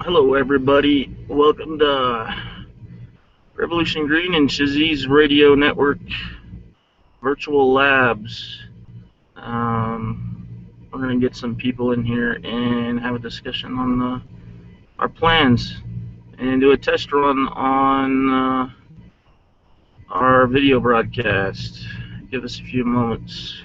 Hello, everybody. Welcome to Revolution Green and Shazzy's Radio Network Virtual Labs. We're going to get some people in here and have a discussion on our plans and do a test run on our video broadcast. Give us a few moments.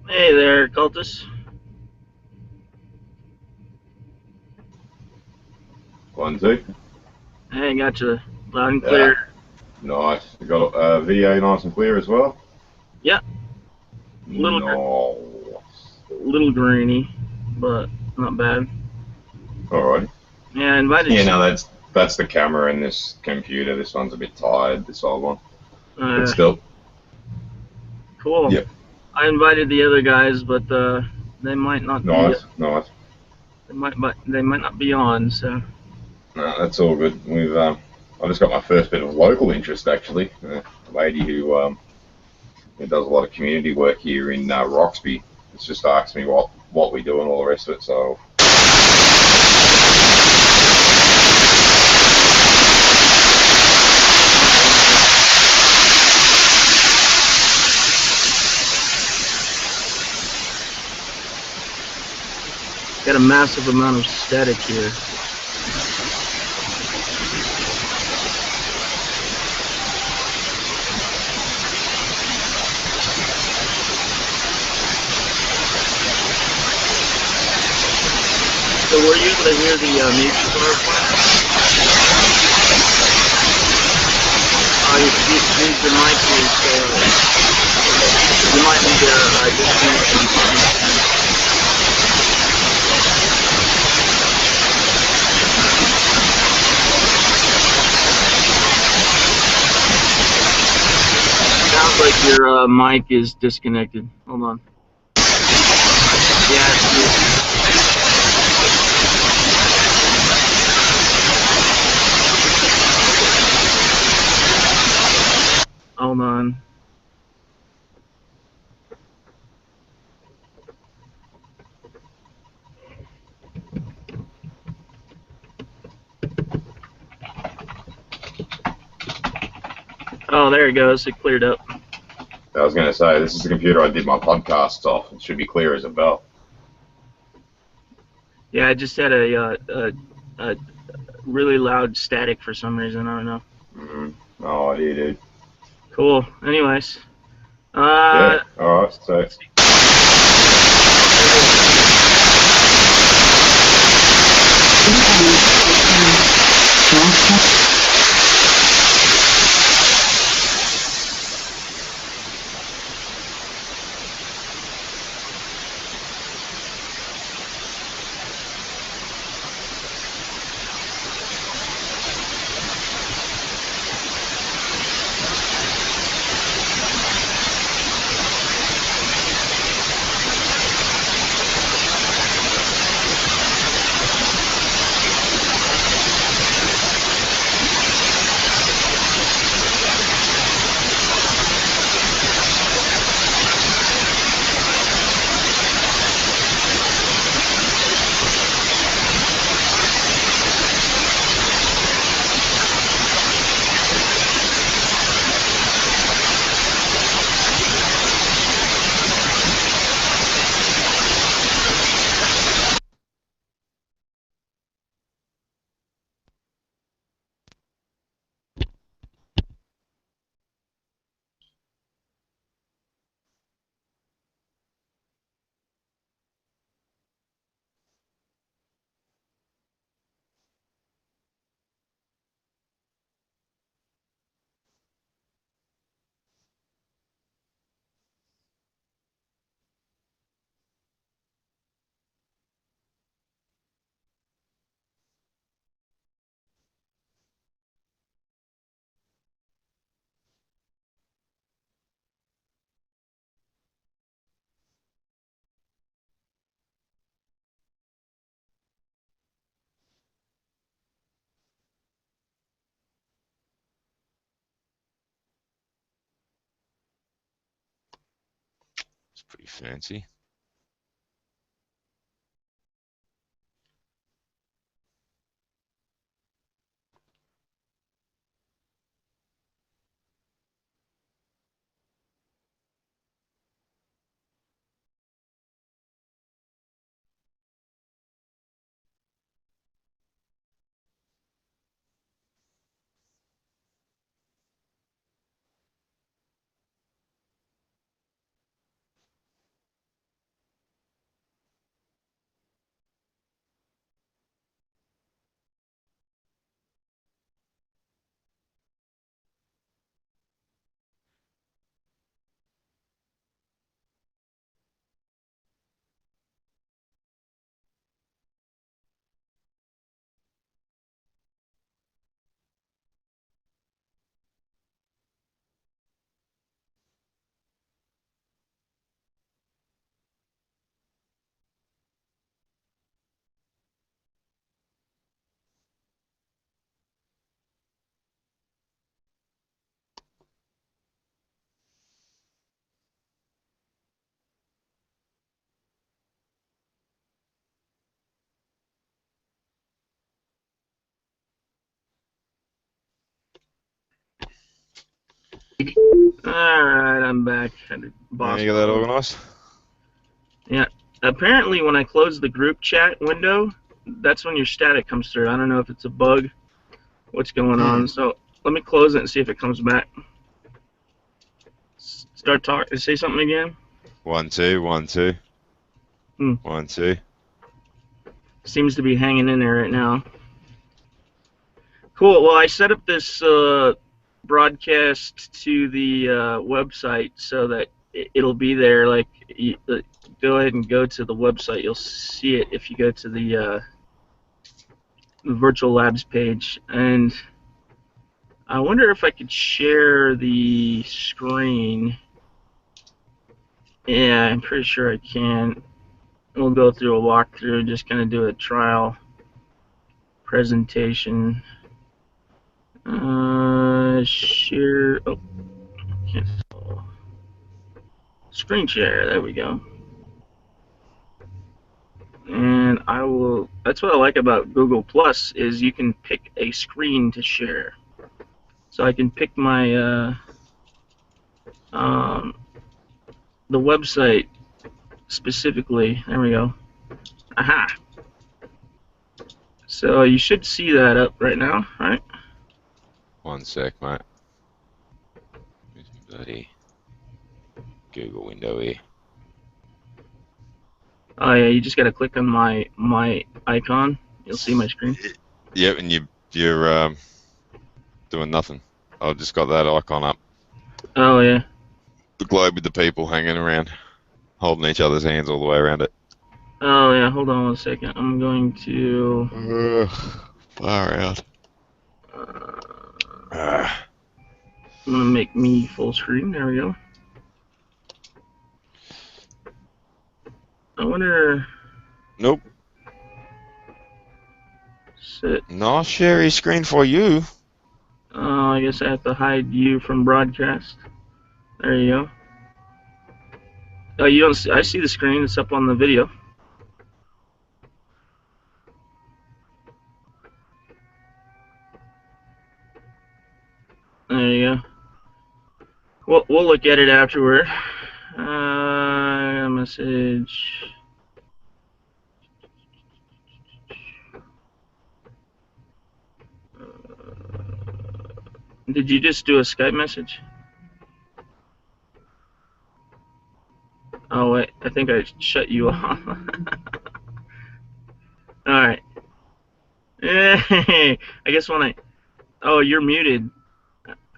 Hey there, cultists. One, two. Hey, got you loud and clear. Nice. You got VA nice and clear as well? Yeah. Little grainy, but not bad. Alright. Yeah, I invited. Yeah, no, that's the camera in this computer. This one's a bit tired, this old one. But still. Cool. Yep. I invited the other guys, but they might not. Nice. They might not be on. So. No, that's all good. I just got my first bit of local interest actually. A lady who does a lot of community work here in Roxby. It's just asked me what we do and all the rest of it. So. Got a massive amount of static here. able to hear the music on our plan? Your mic is, you might need to disconnect and sounds like your mic is disconnected. Hold on. Yeah, it's hold on. Oh, there it goes. It cleared up. I was going to say, this is the computer I did my podcasts off. It should be clear as a bell. Yeah, I just had a really loud static for some reason. I don't know. No idea, dude. Cool. Anyways. Yeah, alright, so. It's pretty fancy. Alright, I'm back. Yeah, you got that organized? Yeah. Apparently, when I close the group chat window, that's when your static comes through. I don't know if it's a bug, what's going on. So let me close it and see if it comes back. Start talking. Say something again. 1 2 1 2 1 2. Seems to be hanging in there right now. Cool. Well, I set up this broadcast to the website so that it'll be there. Like, go ahead and go to the website. You'll see it if you go to the Virtual Labs page. And I wonder if I could share the screen. Yeah, I'm pretty sure I can. We'll go through a walkthrough, just kind of do a trial presentation. Share. Oh, cancel. Screen share. There we go. And I will. That's what I like about Google Plus is you can pick a screen to share. So I can pick my the website specifically. There we go. Aha. So you should see that up right now, right? One sec, mate. Bloody Google window here. Oh yeah, you just gotta click on my icon. You'll see my screen. Yep, and you're doing nothing. I've just got that icon up. Oh yeah. The globe with the people hanging around, holding each other's hands all the way around it. Oh yeah. Hold on one second. I'm going to. Far out. I'm gonna make me full screen. There we go. I wonder. Nope. Sit. No share screen for you. I guess I have to hide you from broadcast. There you go. Oh, you don't see, I see the screen. It's up on the video. There you go. We'll look at it afterward. Message. Did you just do a Skype message? Oh wait, I think I shut you off. All right. Hey, I guess when I. Oh, you're muted.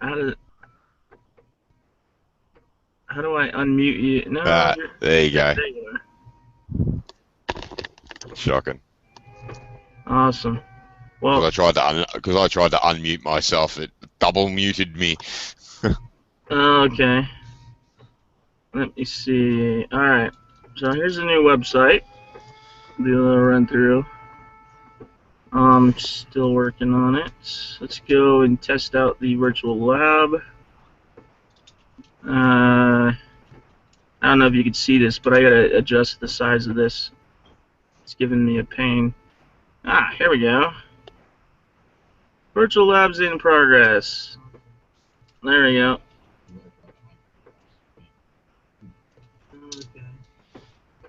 How do I unmute you? No. There you go. There you are. Shocking. Awesome. Well, Because I tried to unmute myself, it double muted me. okay. Let me see. All right. So here's a new website. Do a little run through. I'm still working on it. Let's go and test out the virtual lab. I don't know if you can see this, but I gotta adjust the size of this. It's giving me a pain. Ah, here we go. Virtual labs in progress. There we go.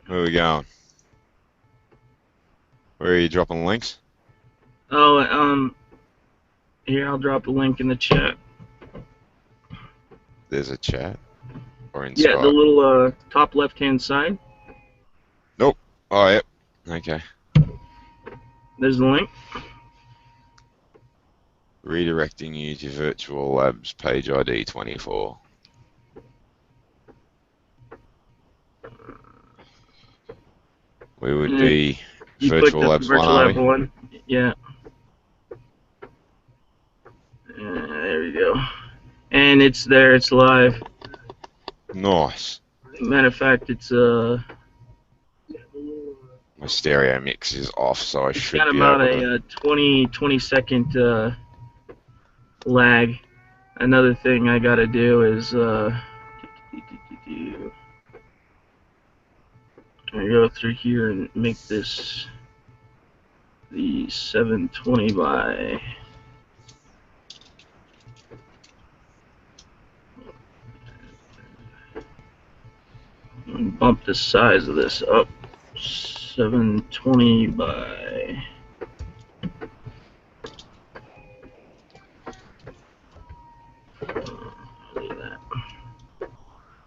Where are we going? Where are you dropping links? Oh, here, I'll drop a link in the chat. There's a chat? Or in Yeah, Skype? the little top left-hand side. Nope. Oh, yep. Okay. There's the link. Redirecting you to Virtual Labs page ID 24. We would be You Virtual clicked Labs Virtual 1, are Lab we? 1. Yeah. There we go. And it's there. It's live. Nice. Matter of fact, it's My stereo mix is off, so I should got be about able to... a 20 second lag. Another thing I gotta do is I go through here and make this the 720 by. And bump the size of this up. 720 by.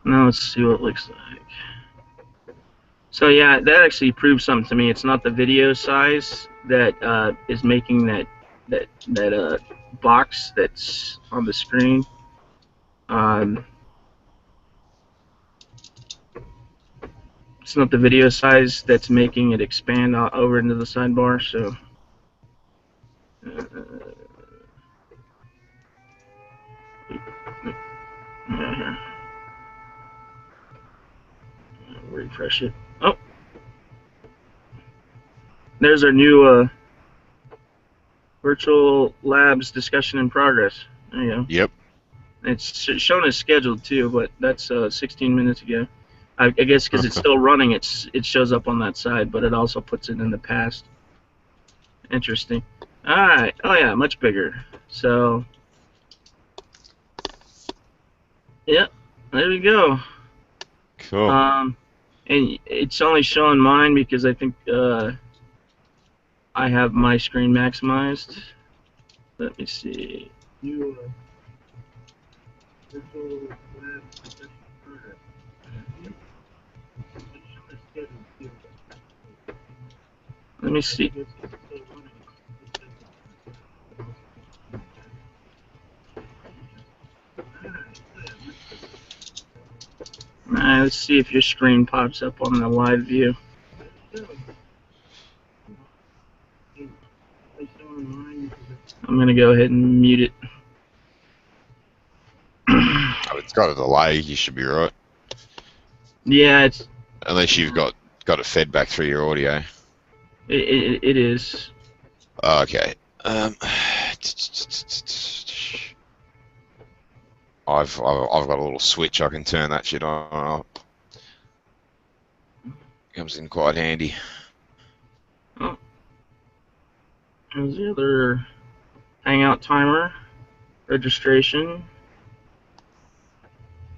Now let's see what it looks like. So yeah, that actually proves something to me. It's not the video size that is making that box that's on the screen. It's not the video size that's making it expand over into the sidebar. So refresh it. Oh, there's our new virtual labs discussion in progress. There you go. Yep. It's shown as scheduled too, but that's 16 minutes ago. I guess because it's still running, it shows up on that side, but it also puts it in the past. Interesting. All right. Oh yeah, much bigger. So, yeah, there we go. Cool. And it's only showing mine because I think I have my screen maximized. Let me see. Let me see. Alright, let's see if your screen pops up on the live view. I'm going to go ahead and mute it. Oh, it's got a delay. You should be right. Yeah, it's Unless you've got it fed back through your audio. it is. Okay. I've got a little switch. I can turn that shit on. Comes in quite handy. Oh. There's the other Hangout timer registration.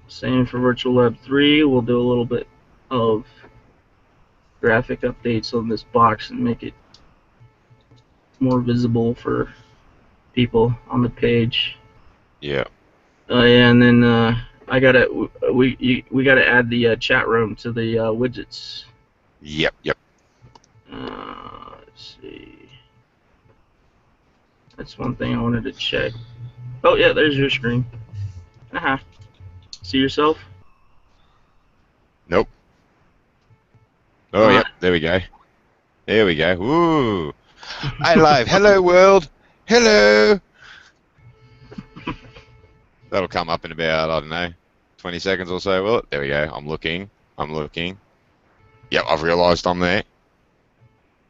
Same for Virtual Lab 3. We'll do a little bit of graphic updates on this box and make it more visible for people on the page. Yeah. Yeah, and then we gotta add the chat room to the widgets. Yep. Let's see. That's one thing I wanted to check. Oh yeah, there's your screen. See yourself? Nope. Oh, yep. There we go. There we go. Woo. Hi, live. Hello, world. Hello. That'll come up in about, I don't know, 20 seconds or so, will it? There we go. I'm looking. Yep, I've realised I'm there.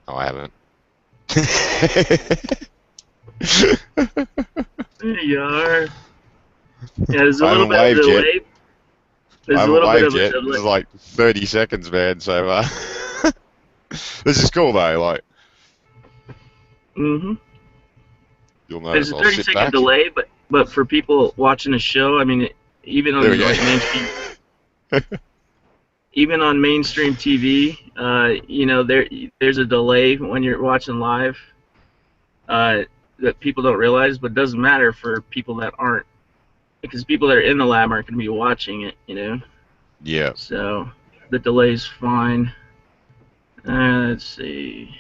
Oh, I haven't. There you are. Yeah, there's a I little haven't bit of waved delay. yet. There's I a haven't little bit waved of a yet. delay. This is like 30 seconds, man, so this is cool, though. Like, Mm-hmm. you'll There's notice a I'll sit 30-second back. delay, but for people watching the show, I mean, even on There we like go. mainstream, even on mainstream TV, you know, there's a delay when you're watching live that people don't realize, but it doesn't matter for people that aren't, because people that are in the lab aren't going to be watching it, you know. Yeah. So the delay's fine. Let's see.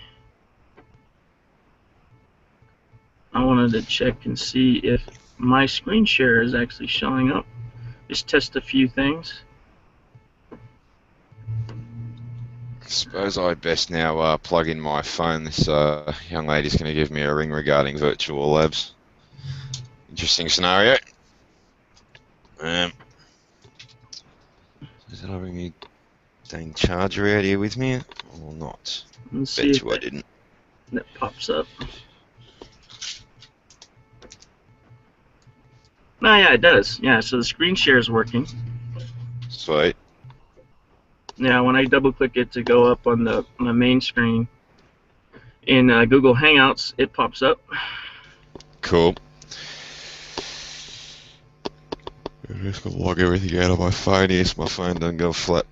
I wanted to check and see if my screen share is actually showing up. Just test a few things. I suppose I'd best now plug in my phone. This young lady's going to give me a ring regarding virtual labs. Interesting scenario. Did I bring me dang charger out here with me or not? Let's see Bet if you I didn't. that pops up. Oh yeah, it does. Yeah, so the screen share is working. Sweet. Now when I double click it to go up on my main screen in Google Hangouts, it pops up. Cool. I'm just going to log everything out of my phone here so my phone doesn't go flat.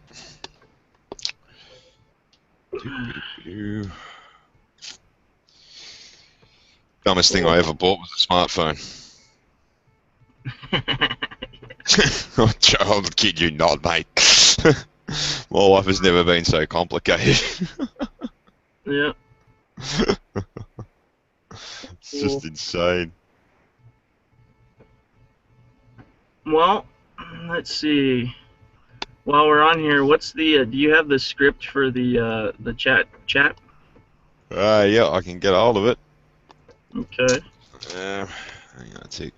Dumbest thing I ever bought was a smartphone. I'll kid you not, mate. My life has never been so complicated. Yeah. It's just insane. Well, let's see. While we're on here, what's the? Do you have the script for the chat? Yeah, I can get a hold of it. Okay. Hang on a tick.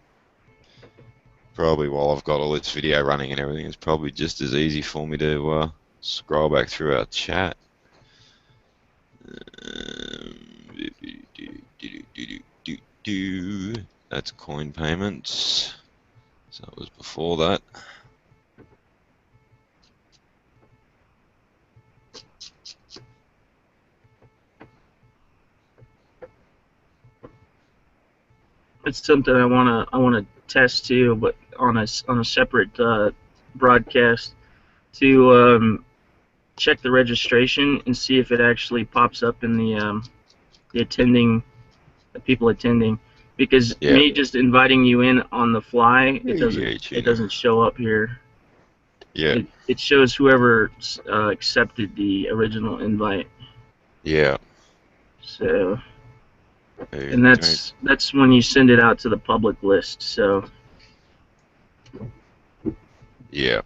Probably while I've got all this video running and everything, it's probably just as easy for me to scroll back through our chat. That's coin payments. So it was before that. It's something I wanna test too, but on a separate broadcast to check the registration and see if it actually pops up in the people attending. Because me just inviting you in on the fly, it doesn't show up here. Yeah. It shows whoever accepted the original invite. Yeah. So, and that's when you send it out to the public list. So. Yeah.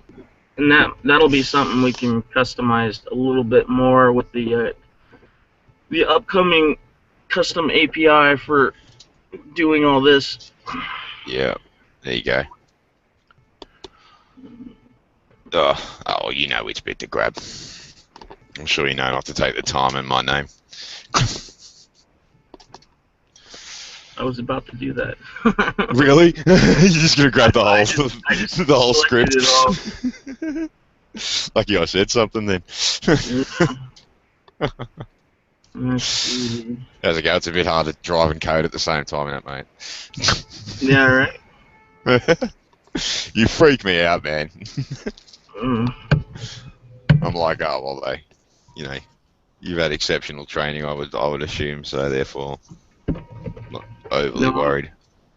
And that'll be something we can customize a little bit more with the upcoming custom API for doing all this. Yeah. There you go. Oh, you know which bit to grab. I'm sure you know not to take the time in my name. I was about to do that. Really? You're just gonna grab the whole the whole script? Lucky I said something then. Let's see. How's it go? It's a bit hard to drive and code at the same time, isn't it, mate? Yeah, right. You freak me out, man. Mm. I'm like, oh well, you've had exceptional training, I would assume, so therefore, I'm not overly worried.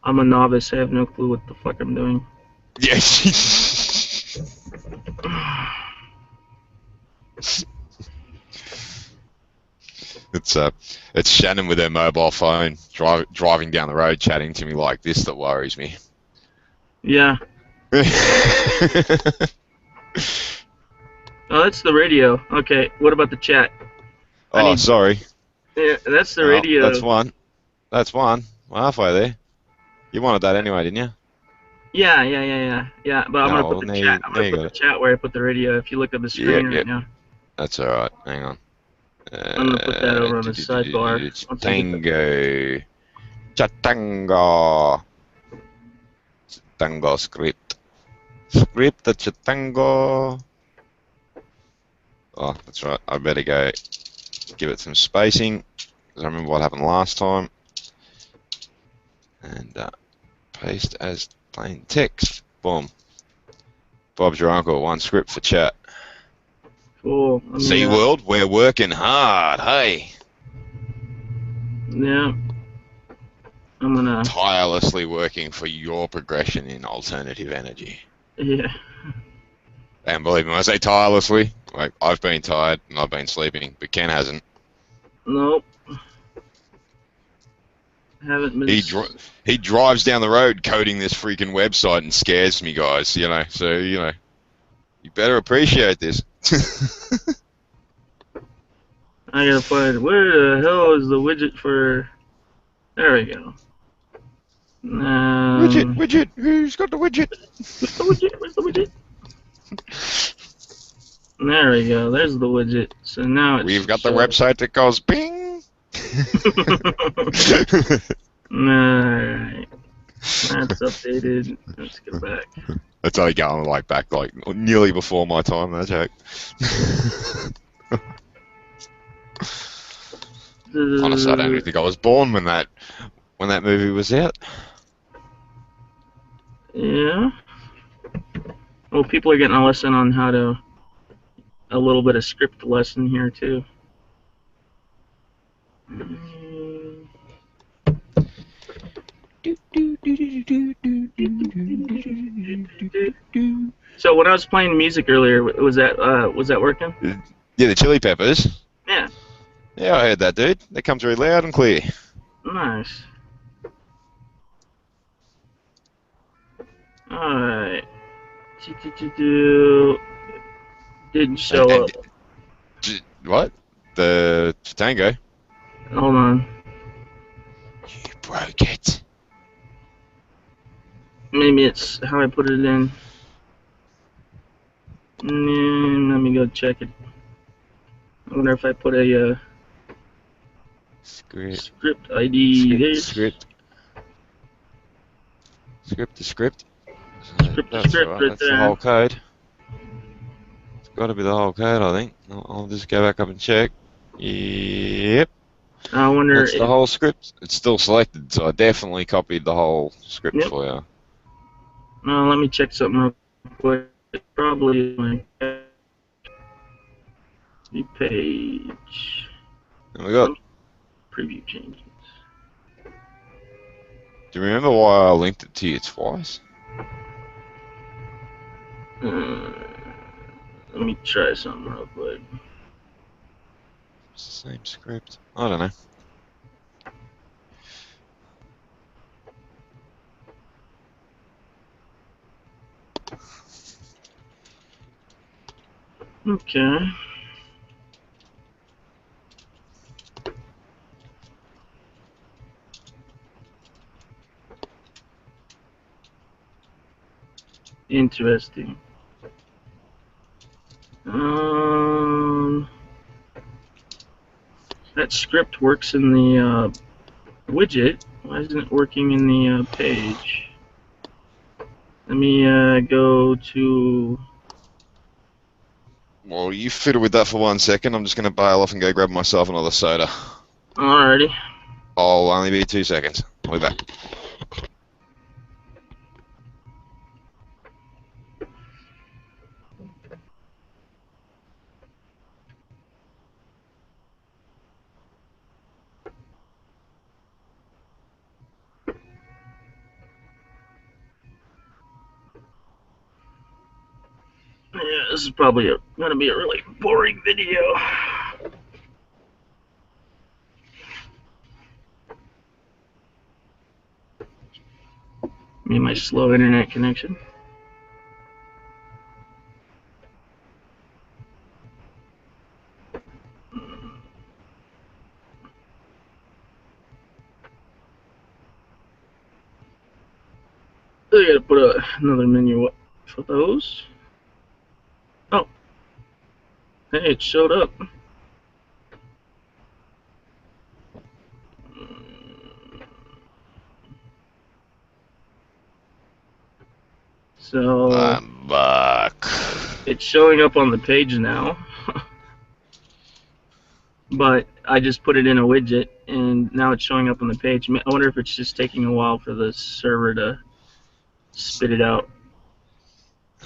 I'm a novice. I have no clue what the fuck I'm doing. Yeah. It's Shannon with her mobile phone driving down the road, chatting to me like this that worries me. Yeah. Oh, that's the radio. Okay, what about the chat? Sorry. Yeah, that's the radio. That's one. We're halfway there. You wanted that anyway, didn't you? Yeah. But I'm gonna put the chat. I'm gonna put the chat where I put the radio. If you look at the screen right now. That's all right. Hang on. I'm gonna put that over on the sidebar. Tango. Chatango. Chatango script. Script the Chatango. Oh, that's right. I better go give it some spacing, because I remember what happened last time. And paste as plain text. Boom. Bob's your uncle. One script for chat. Cool. SeaWorld, we're working hard, hey? Yeah. I'm gonna... Tirelessly working for your progression in alternative energy. Yeah. And believe me, when I say tirelessly, like, I've been tired and I've been sleeping, but Ken hasn't. Nope. Haven't been... He drives down the road coding this freaking website and scares me, guys, so, you better appreciate this. I gotta find... Where the hell is the widget for... There we go. Widget! Who's got the widget? Where's the widget? There we go. There's the widget. So now it's... We've got the website that goes ping! Alright. That's updated. Let's get back. That's only going back nearly before my time, that joke. Honestly, I don't even think I was born when that movie was out. Yeah. Well, people are getting a lesson on how to... A little bit of script lesson here, too. So when I was playing music earlier, was that working? Yeah, the Chili Peppers. Yeah. Yeah, I heard that, dude. They come through loud and clear. Nice. Alright. Didn't show up. What? The Tango? Hold on. You broke it. Maybe it's how I put it in. Let me go check it. I wonder if I put a Script. script ID there. Script to script. Script to That's script alright, right that's the there. whole code. It's got to be the whole code, I think. I'll just go back up and check. Yep, I wonder that's the whole script. It's still selected, so I definitely copied the whole script Yep. for you. No, let me check something real quick. Probably my page. And we got. Preview changes. Do you remember why I linked it to you twice? Let me try something real quick. It's the same script. I don't know. Okay. Interesting. That script works in the widget. Why isn't it working in the page? Let me go to. Well, you fiddle with that for 1 second. I'm just going to bail off and go grab myself another soda. Alrighty. I'll only be 2 seconds. I'll be back. Yeah, this is probably gonna be a really boring video. Me and my slow internet connection. I gotta put another menu up for those. Oh. Hey, it showed up. So I'm back. it's showing up on the page now. But I just put it in a widget and now it's showing up on the page. I wonder if it's just taking a while for the server to spit it out.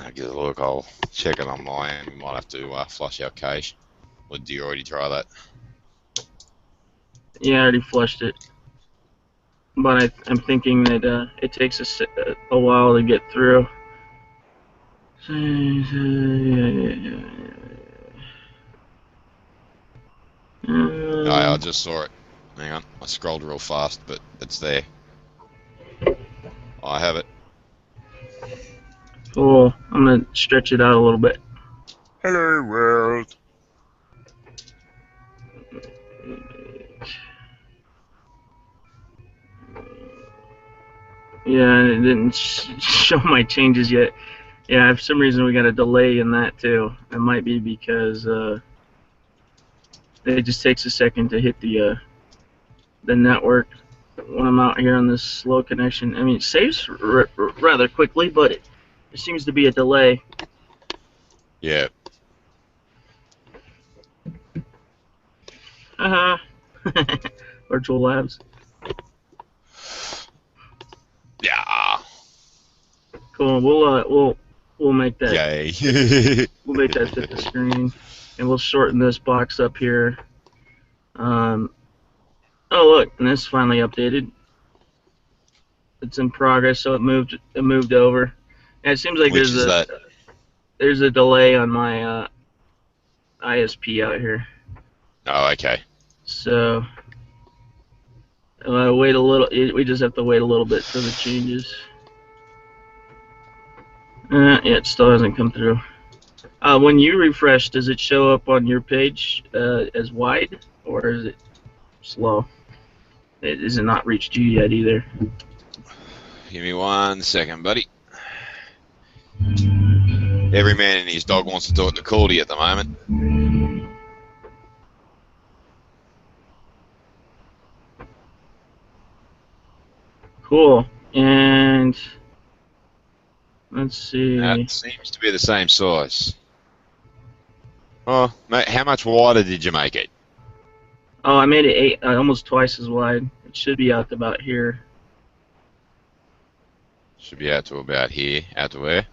I'll give it a look. I'll check it on my end. We might have to flush our cache. Or do you already try that? Yeah, I already flushed it. But I'm thinking that it takes a while to get through. No, I just saw it. Hang on. I scrolled real fast, but it's there. I have it. Cool. I'm gonna stretch it out a little bit. Hello, world. Yeah, it didn't show my changes yet. Yeah, for some reason we got a delay in that too. It might be because it just takes a second to hit the network when I'm out here on this slow connection. I mean, it saves rather quickly, but there seems to be a delay. Yeah. Virtual Labs. Yeah. Cool. We'll make that. Yay. We'll make that fit the screen, and we'll shorten this box up here. Oh look, and this finally updated. It's in progress, so it moved over. And it seems like Which there's is that? there's a delay on my ISP out here, Oh, okay. so wait a little. We just have to wait a little bit for the changes. Yeah, it still hasn't come through. When you refresh, does it show up on your page as wide, or is it slow? Is it not reached you yet either? Give me 1 second, buddy. Every man and his dog wants to talk to Cordy at the moment. Cool. And let's see. That seems to be the same size. Oh, mate, how much wider did you make it? Oh, I made it almost twice as wide. It should be out to about here. Should be out to about here. Out to where?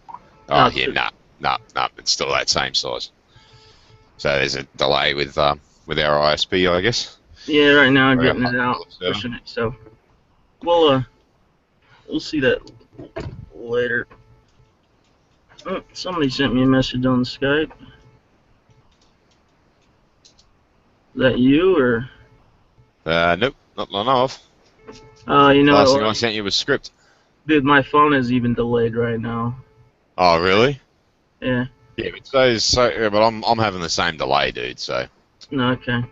Oh, Out yeah, to- nah. It's still that same size. So there's a delay with our ISP, I guess. Yeah, right now I'm Okay, getting it out, 107. pushing it. So we'll see that later. Oh, somebody sent me a message on Skype. Is that you or? Nope, not that I know of. You know Last what? thing I sent you was script. Dude, my phone is even delayed right now. Oh, really? Yeah. Yeah, but I'm having the same delay, dude. So No, okay.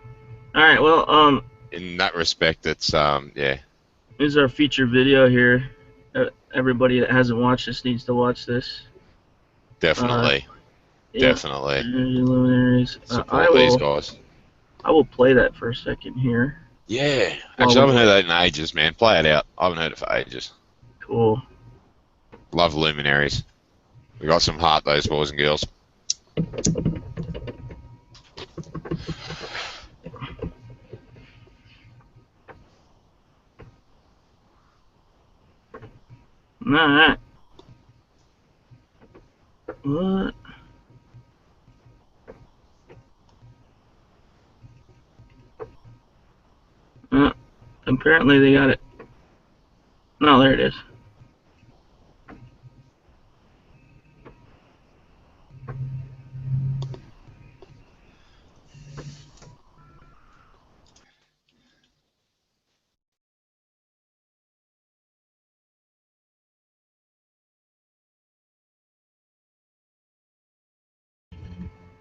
All right. Well, in that respect, it's yeah. here's our feature video here. Everybody that hasn't watched this needs to watch this. Definitely. Yeah. Definitely. Energy Luminaries. Support these guys. I will play that for a second here. Yeah. Well, Actually, I haven't heard that in ages, man. Play it out. I haven't heard it for ages. Cool. Love Luminaries. We got some heart, those boys and girls. All right. What? Apparently they got it. No, there it is.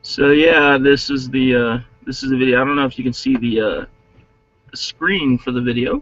So yeah, this is the video. I don't know if you can see the screen for the video.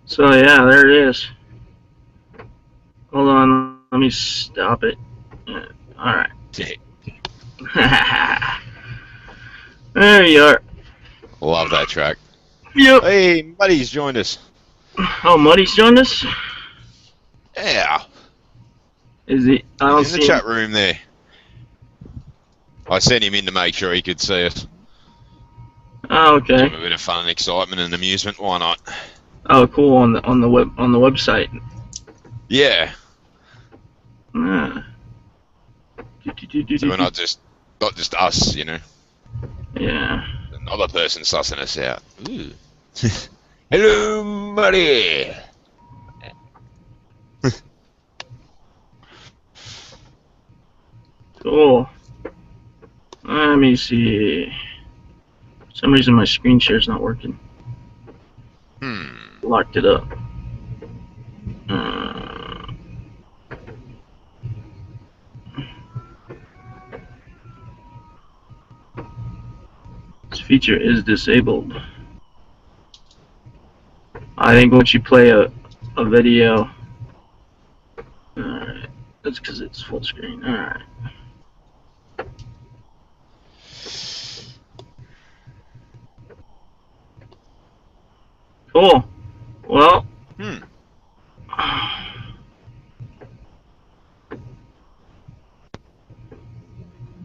So yeah, there it is. Hold on, let me stop it. All right. There you are. Love that track. Yep. Hey, Muddy's joined us. Oh, Muddy's joined us. Yeah, Is he? I don't he's in the see him. chat room there. I sent him in to make sure he could see us. Oh, Give okay. him a bit of fun and excitement and amusement. Why not? Oh, cool. On the website. Yeah. Ah. So we're not just us, you know. Yeah. Another person sussing us out. Ooh. Hello, Muddy. Cool. Let me see. For some reason my screen share's not working. Locked it up. This feature is disabled. I think once you play a video. Alright. That's because it's full screen. Alright. Cool. Well.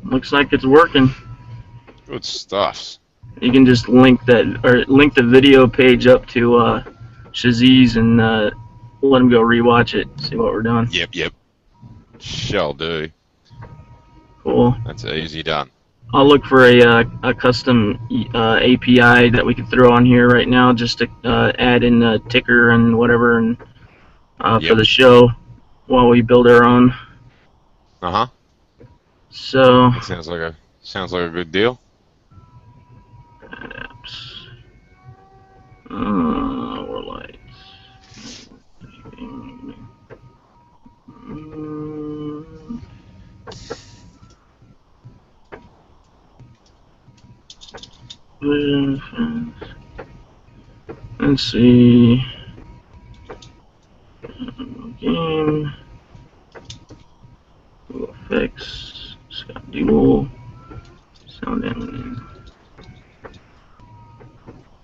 Looks like it's working. Good stuff. You can just link the video page up to Shaziz and let him go rewatch it. See what we're doing. Yep. Shall do. Cool. That's easy done. I'll look for a custom API that we could throw on here right now, just to add in a ticker and whatever, and for the show while we build our own. So. That sounds like a good deal. Apps. Or lights. Let's see. Game. Google Effects. Scott Dual. Sound Eminem.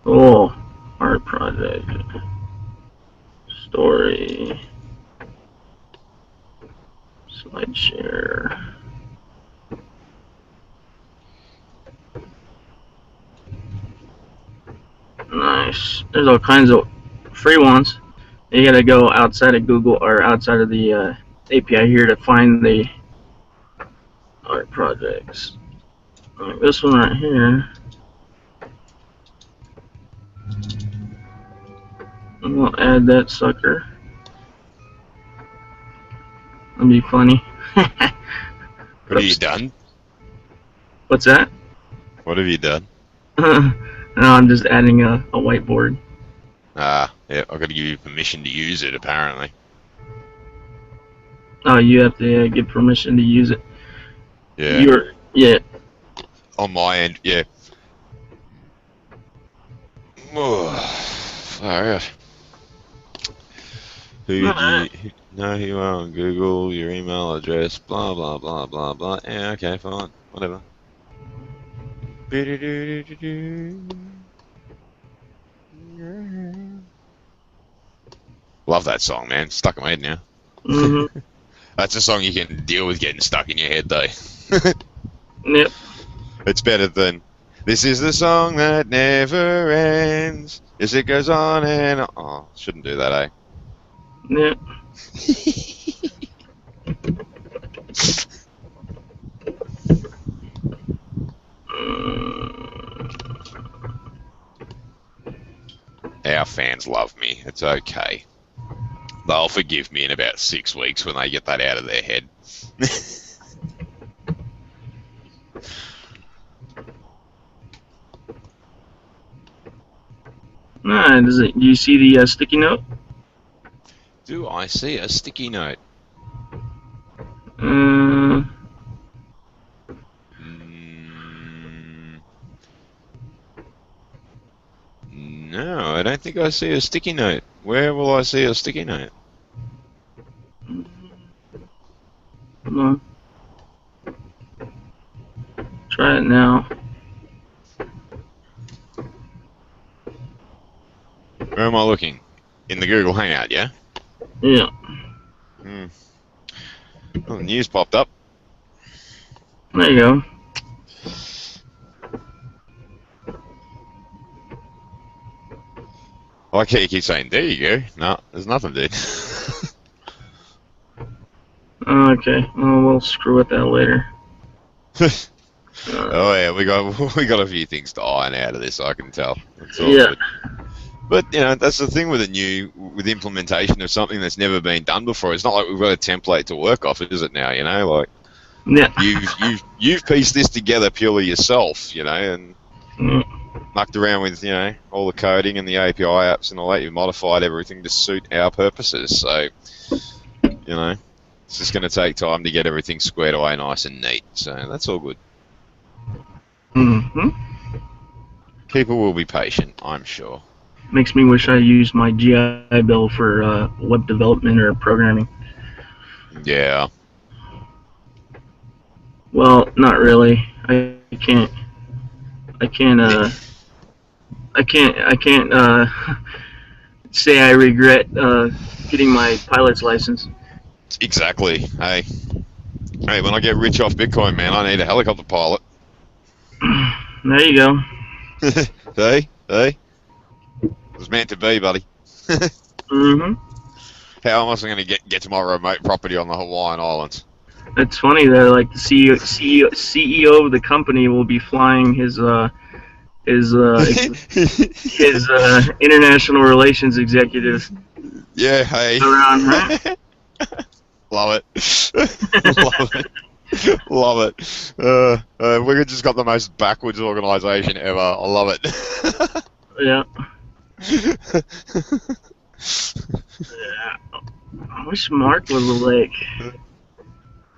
Oh, art project. Story. Slide share. Nice. There's all kinds of free ones. You gotta go outside of Google or outside of the API here to find the art projects. Like this one right here. And we'll add that sucker. That'll be funny. What have you done? What's that? What have you done? No, I'm just adding a whiteboard. Yeah, I've got to give you permission to use it, apparently. Oh, you have to give permission to use it. Yeah. Yeah. On my end, yeah. Alright. Who do you know who you are on Google, your email address, blah blah blah blah blah. Yeah, okay, fine. Whatever. Love that song, man. Stuck in my head now. Mm-hmm. That's a song you can deal with getting stuck in your head, though. Yep. It's better than "This is the song that never ends." Yes, it goes on and on. Oh, shouldn't do that, eh? Yep. Our fans love me. It's okay. They'll forgive me in about 6 weeks when they get that out of their head. Do you see the sticky note? Do I see a sticky note? No, I don't think I see a sticky note. Where will I see a sticky note? Hold on. Try it now. Where am I looking? In the Google Hangout, yeah? Yeah. Hmm. Oh, the news popped up. There you go. I like how you keep saying, there you go. No, there's nothing, dude. Okay. Well, we'll screw with that later. Oh yeah, we got a few things to iron out of this, I can tell. It's all Yeah. good. But you know, that's the thing with with implementation of something that's never been done before. It's not like we've got a template to work off, is it now? You know, like Yeah. you've pieced this together purely yourself, you know, and Mm. mucked around with, you know, all the coding and the API apps and all that. You've modified everything to suit our purposes. So, you know, it's just going to take time to get everything squared away nice and neat. So that's all good. Mm-hmm. People will be patient, I'm sure. Makes me wish I used my GI Bill for web development or programming. Yeah. Well, not really. I can't. Say I regret getting my pilot's license. Exactly. Hey, when I get rich off Bitcoin, man, I need a helicopter pilot. There you go. Hey, it was meant to be, buddy. Mm-hmm. How am I going to get to my remote property on the Hawaiian Islands? It's funny that like the CEO of the company will be flying his international relations executive Yeah, hey. around, huh? Love it. Love it. Love it. We just got the most backwards organisation ever. I love it. Yeah. Yeah. I wish Mark was awake.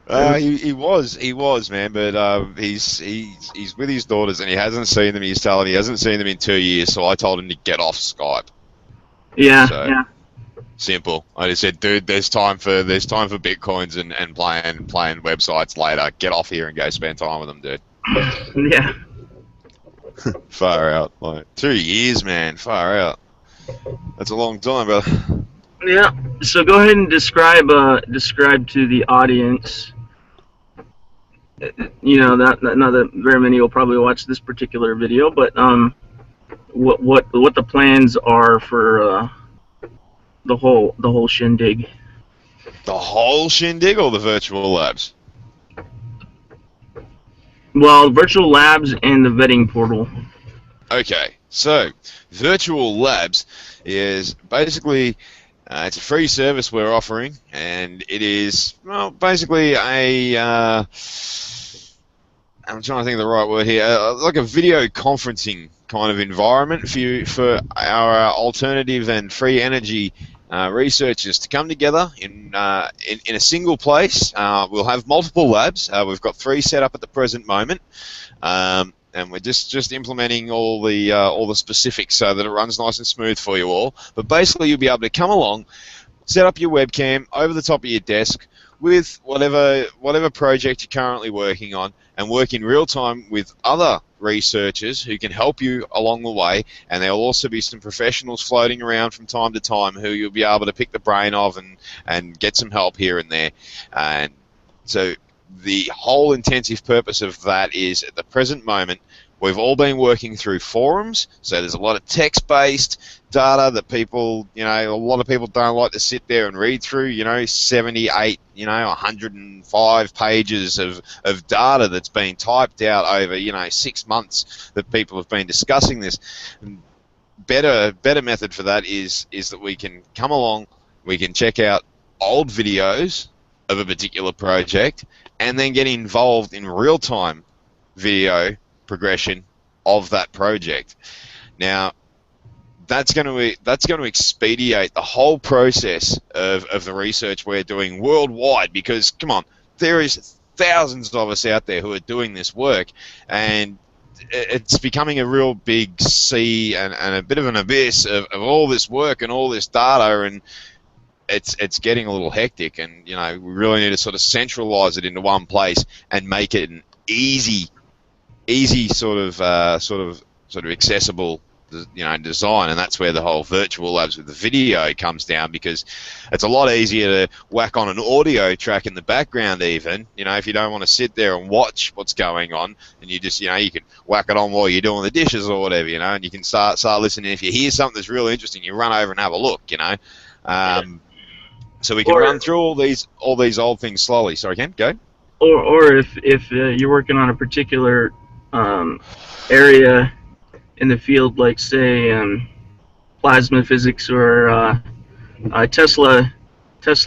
He was, man, but he's with his daughters and he hasn't seen them. He's telling me he hasn't seen them in 2 years, so I told him to get off Skype. Yeah, So, yeah. Simple. I just said, dude, there's time for bitcoins and playing websites later. Get off here and go spend time with them, dude. Yeah. Far out, like 2 years, man. Far out. That's a long time, brother. Yeah. So go ahead and describe to the audience. You know, not that very many will probably watch this particular video, but what the plans are for the whole shindig. The whole shindig or the virtual labs? Well, virtual labs and the vetting portal. Okay, so virtual labs is basically it's a free service we're offering, and it is basically a I'm trying to think of the right word here, like a video conferencing kind of environment for our alternative and free energy researchers to come together in a single place. We'll have multiple labs. We've got 3 set up at the present moment, and we're just implementing all the specifics so that it runs nice and smooth for you all. But basically, you'll be able to come along, set up your webcam over the top of your desk with whatever project you're currently working on, and work in real time with other researchers who can help you along the way. And there'll also be some professionals floating around from time to time who you'll be able to pick the brain of and get some help here and there. And so the whole intensive purpose of that is, at the present moment, we've all been working through forums, so there's a lot of text-based data that people, a lot of people don't like to sit there and read through, 78, 105 pages of data that's been typed out over, 6 months that people have been discussing this. Better method for that is that we can come along, we can check out old videos of a particular project, and then get involved in real-time video progression of that project. Now, that's going to expedite the whole process of the research we're doing worldwide, because, come on, there is thousands of us out there who are doing this work, and it's becoming a real big sea and a bit of an abyss of all this work and all this data, and it's getting a little hectic, and we really need to sort of centralize it into one place and make it an easy sort of accessible design. And that's where the whole virtual labs with the video comes down, because it's a lot easier to whack on an audio track in the background, even if you don't want to sit there and watch what's going on, and you just you can whack it on while you're doing the dishes or whatever, and you can start listening. If you hear something that's really interesting, you run over and have a look. So we can run through all these old things slowly. Sorry, Ken, go. Or if you're working on a particular area in the field, like say plasma physics or Tesla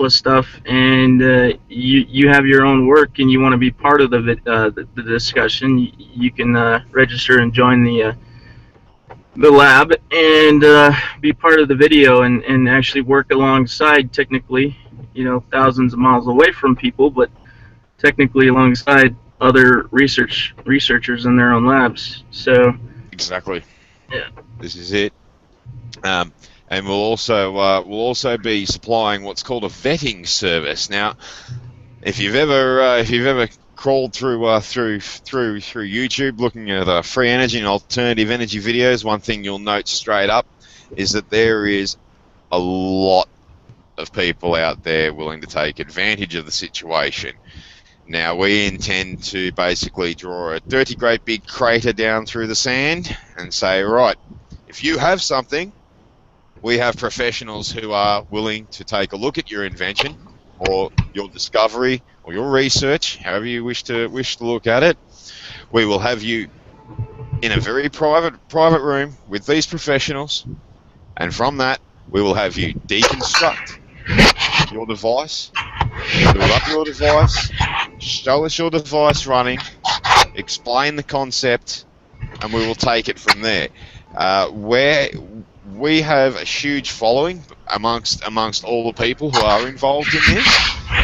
stuff, and you have your own work and you want to be part of the discussion, you can register and join the lab and be part of the video and actually work alongside, technically, thousands of miles away from people, but technically alongside other researchers in their own labs. So exactly, yeah, this is it. And we'll also be supplying what's called a vetting service. Now, if you've ever crawled through YouTube looking at free energy and alternative energy videos, one thing you'll note straight up is that there is a lot of people out there willing to take advantage of the situation. Now, we intend to basically draw a dirty great big crater down through the sand and say, right, if you have something, we have professionals who are willing to take a look at your invention or your discovery or your research, however you wish to look at it. We will have you in a very private room with these professionals, and from that we will have you deconstruct your device, build up your device, show us your device running, explain the concept, and we will take it from there. Where we have a huge following amongst all the people who are involved in this.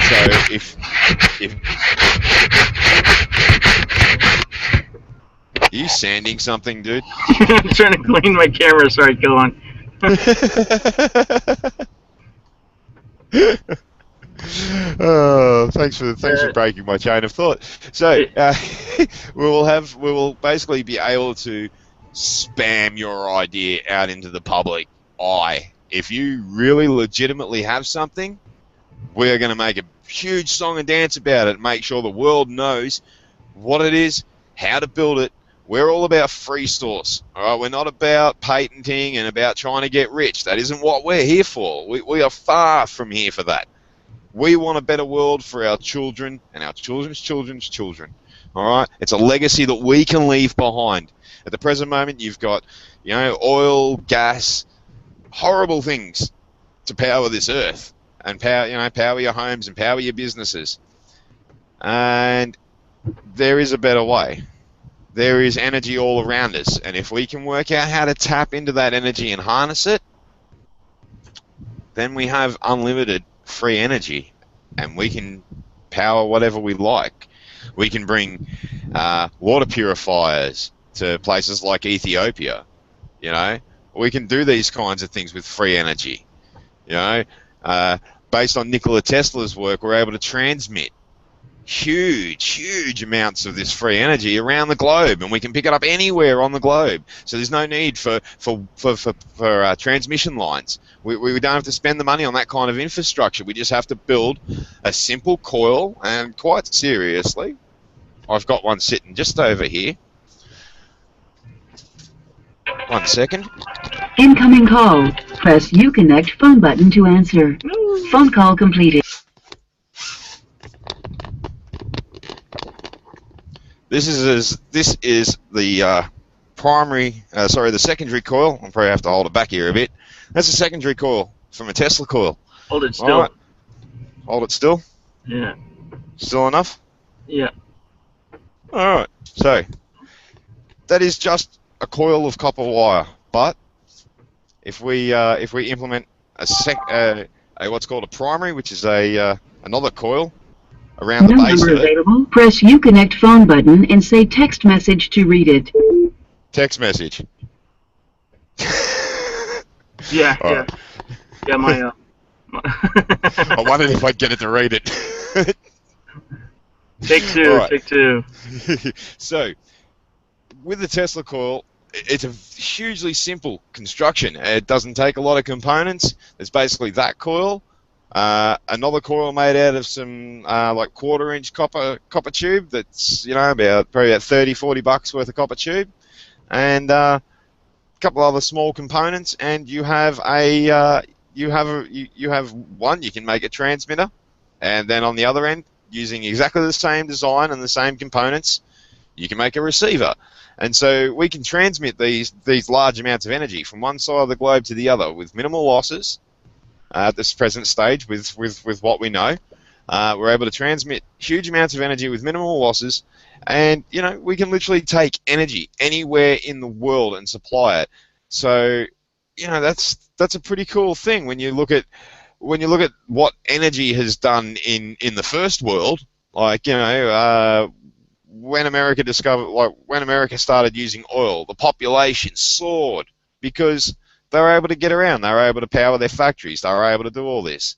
So if are you sanding something, dude? I'm trying to clean my camera. Sorry, go on. Oh, thanks for breaking my chain of thought. So we will basically be able to spam your idea out into the public eye. If you really legitimately have something, we're going to make a huge song and dance about it, make sure the world knows what it is, how to build it. We're all about free source. All right, we're not about patenting and about trying to get rich. That isn't what we're here for. We are far from here for that. We want a better world for our children and our children's children's children. All right, it's a legacy that we can leave behind. At the present moment, you've got, oil, gas, horrible things to power this earth and power your homes and power your businesses. And there is a better way. There is energy all around us, and if we can work out how to tap into that energy and harness it, then we have unlimited free energy, and we can power whatever we like. We can bring water purifiers to places like Ethiopia. We can do these kinds of things with free energy. Based on Nikola Tesla's work, we're able to transmit huge amounts of this free energy around the globe, and we can pick it up anywhere on the globe. So there's no need for transmission lines. We don't have to spend the money on that kind of infrastructure. We just have to build a simple coil, and quite seriously, I've got one sitting just over here. 1 second. Incoming call. Press Uconnect phone button to answer. Phone call completed. This is the the secondary coil. I'll probably have to hold it back here a bit. That's a secondary coil from a Tesla coil. Hold it still. Right. Hold it still? Yeah. Still enough? Yeah. Alright, so that is just a coil of copper wire, but if we implement what's called a primary, which is another coil around the No base number of it. available. Press Uconnect phone button and say text message to read it. Text message. Yeah, All yeah, right. yeah. I wondered if I'd get it to read it. Take two. All right. Take two. So, with the Tesla coil, it's a hugely simple construction. It doesn't take a lot of components. There's basically that coil, another coil made out of some like quarter-inch copper tube. That's probably about $30-40 worth of copper tube, and a couple other small components. And you have you have one. You can make a transmitter, and then on the other end, using exactly the same design and the same components, you can make a receiver. And so we can transmit these large amounts of energy from one side of the globe to the other with minimal losses at this present stage with what we know. We're able to transmit huge amounts of energy with minimal losses, and we can literally take energy anywhere in the world and supply it. So that's a pretty cool thing when you look at what energy has done in the first world. Like when America started using oil, the population soared because they were able to get around. They were able to power their factories. They were able to do all this.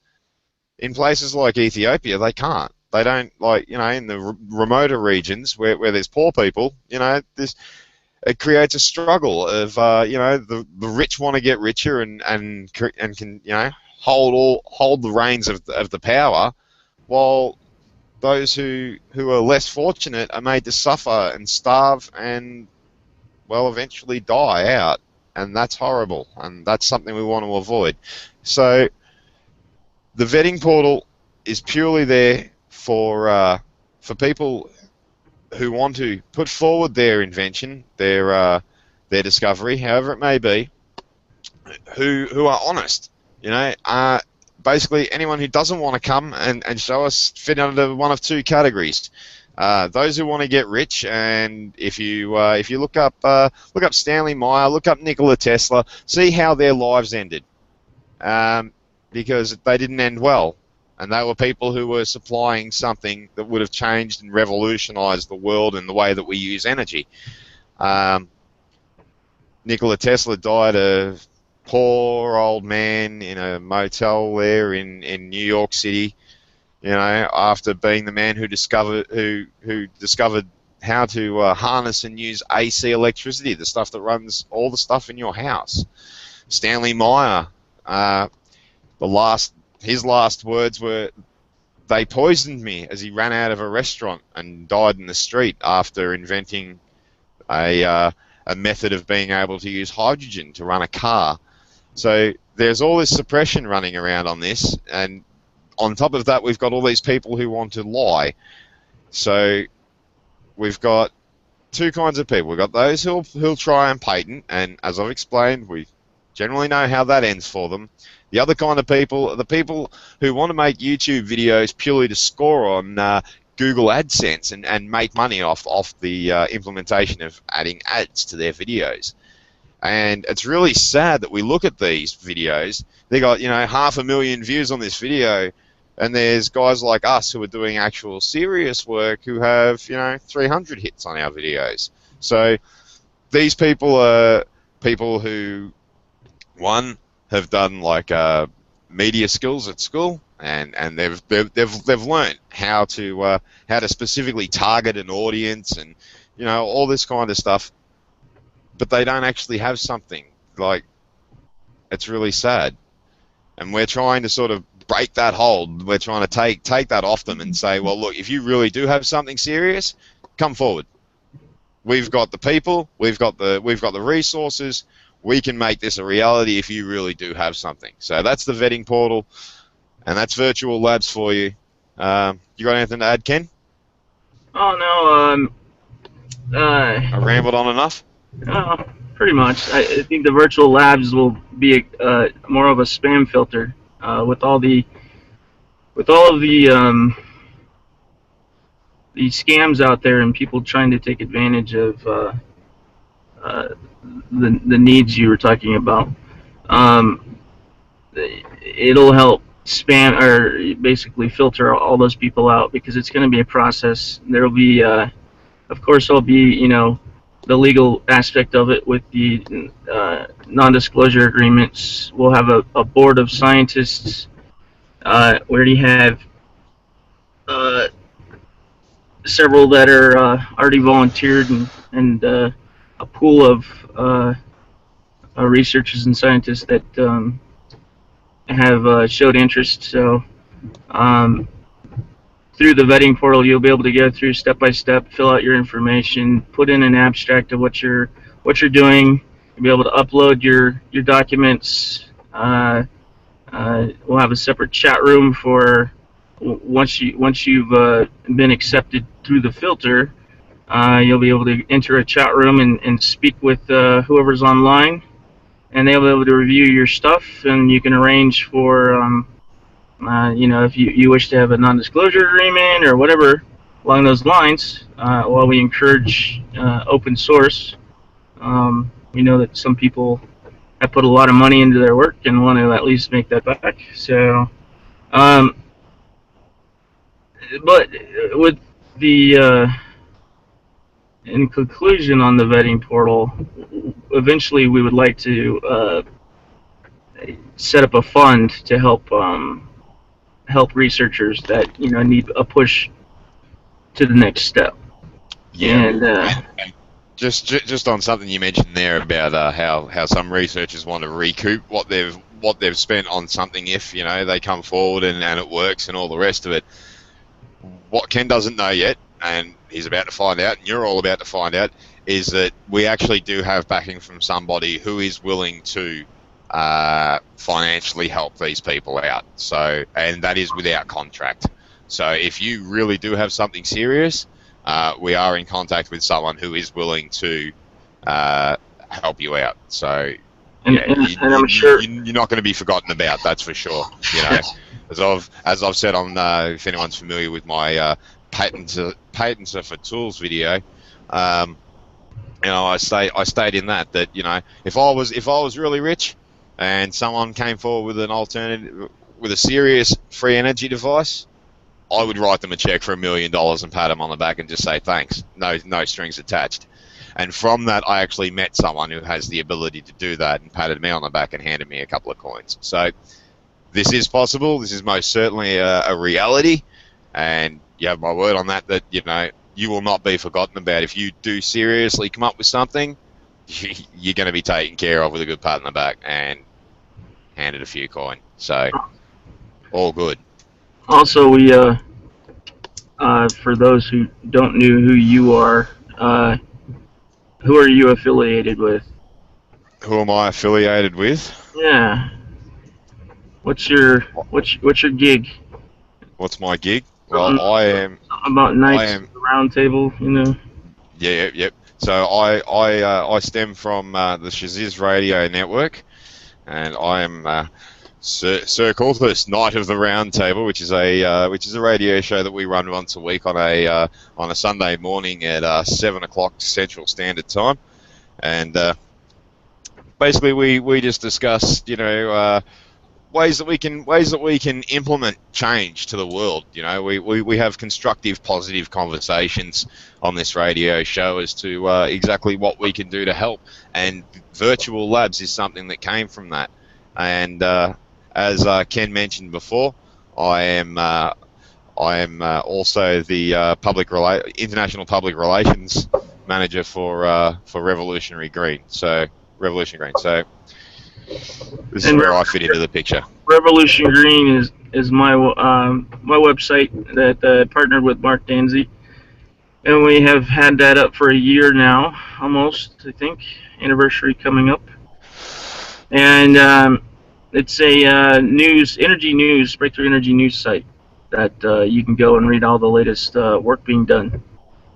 In places like Ethiopia, they can't. They don't, in the remoter regions where there's poor people, it creates a struggle of, the rich want to get richer and can, hold the reins of the power, while those who are less fortunate are made to suffer and starve and, well, eventually die out. And that's horrible, and that's something we want to avoid. So the vetting portal is purely there for people who want to put forward their invention, their discovery, however it may be, who are honest. Basically, anyone who doesn't want to come and show us fit under one of two categories. Those who want to get rich, and if you look up Stanley Meyer, look up Nikola Tesla, see how their lives ended, because they didn't end well, and they were people who were supplying something that would have changed and revolutionized the world and the way that we use energy. Nikola Tesla died a poor old man in a motel there in New York City, after being the man who discovered how to harness and use AC electricity, the stuff that runs all the stuff in your house. Stanley Meyer, his last words were, "They poisoned me," as he ran out of a restaurant and died in the street after inventing a method of being able to use hydrogen to run a car. So there's all this suppression running around on this, and on top of that, we've got all these people who want to lie. So we've got two kinds of people. We've got those who'll try and patent, and as I've explained, we generally know how that ends for them. The other kind of people are the people who want to make YouTube videos purely to score on Google AdSense and make money off the implementation of adding ads to their videos. And it's really sad that we look at these videos. They got 500,000 views on this video, and there's guys like us who are doing actual serious work who have 300 hits on our videos. So these people are people who, one, have done media skills at school, and they've learned how to specifically target an audience and all this kind of stuff. But they don't actually have something. It's really sad. And we're trying to sort of break that hold. We're trying to take that off them and say, well, look, if you really do have something serious, come forward. We've got the people, we've got the resources, we can make this a reality if you really do have something. So that's the vetting portal, and that's Virtual Labs for you. You got anything to add, Ken? Oh, no, I rambled on enough? Pretty much. I think the Virtual Labs will be more of a spam filter with all of the scams out there and people trying to take advantage of the needs you were talking about. It'll help spam or basically filter all those people out, because it's going to be a process. There'll be, of course, there'll be, the legal aspect of it with the non-disclosure agreements. We'll have a board of scientists. We already have several that are already volunteered, and a pool of researchers and scientists that have showed interest. So through the vetting portal, you'll be able to go through step by step, fill out your information, put in an abstract of what you're doing. You'll be able to upload your documents. We'll have a separate chat room for once you've been accepted through the filter. You'll be able to enter a chat room and speak with whoever's online, and they'll be able to review your stuff, and you can arrange for if you wish to have a non-disclosure agreement or whatever along those lines. While we encourage open source, we know that some people have put a lot of money into their work and want to at least make that back. So, but with the in conclusion on the vetting portal, eventually we would like to set up a fund to help researchers that need a push to the next step. Yeah. And just on something you mentioned there about how some researchers want to recoup what they've spent on something if they come forward and it works and all the rest of it. What Ken doesn't know yet, and he's about to find out, and you're all about to find out, is that we actually do have backing from somebody who is willing to financially help these people out. So, and that is without contract. So if you really do have something serious, we are in contact with someone who is willing to help you out. So, and I'm sure you're not going to be forgotten about. That's for sure. As I've said on, if anyone's familiar with my patents are for tools video, I stayed in that if I was really rich and someone came forward with an alternative, with a serious free energy device, I would write them a check for $1 million and pat them on the back and just say thanks, no strings attached. And from that, I actually met someone who has the ability to do that and patted me on the back and handed me a couple of coins. So this is possible. This is most certainly a reality, and you have my word on that you will not be forgotten about. If you do seriously come up with something, you're going to be taken care of with a good pat on the back and handed a few coin. So all good. Also, we for those who don't know who you are, who are you affiliated with? Who am I affiliated with? Yeah. What's your gig? What's my gig? Well, I am about Knights Round Table, Yeah, yep. So I stem from the Shaziz Radio Network, and I am Sir Corthus, Knight of the Round Table, which is a radio show that we run once a week on a Sunday morning at 7 o'clock Central Standard Time, and basically we just discuss ways that we can implement change to the world. We have constructive, positive conversations on this radio show as to exactly what we can do to help. And virtual labs is something that came from that. And as Ken mentioned before, I am also the international public relations manager for Revolutionary Green. So Revolutionary Green. So this is where I fit into the picture. Revolution Green is my my website that I partnered with Mark Danzy, and we have had that up for a year now, almost, I think, anniversary coming up. And it's a breakthrough energy news site that you can go and read all the latest work being done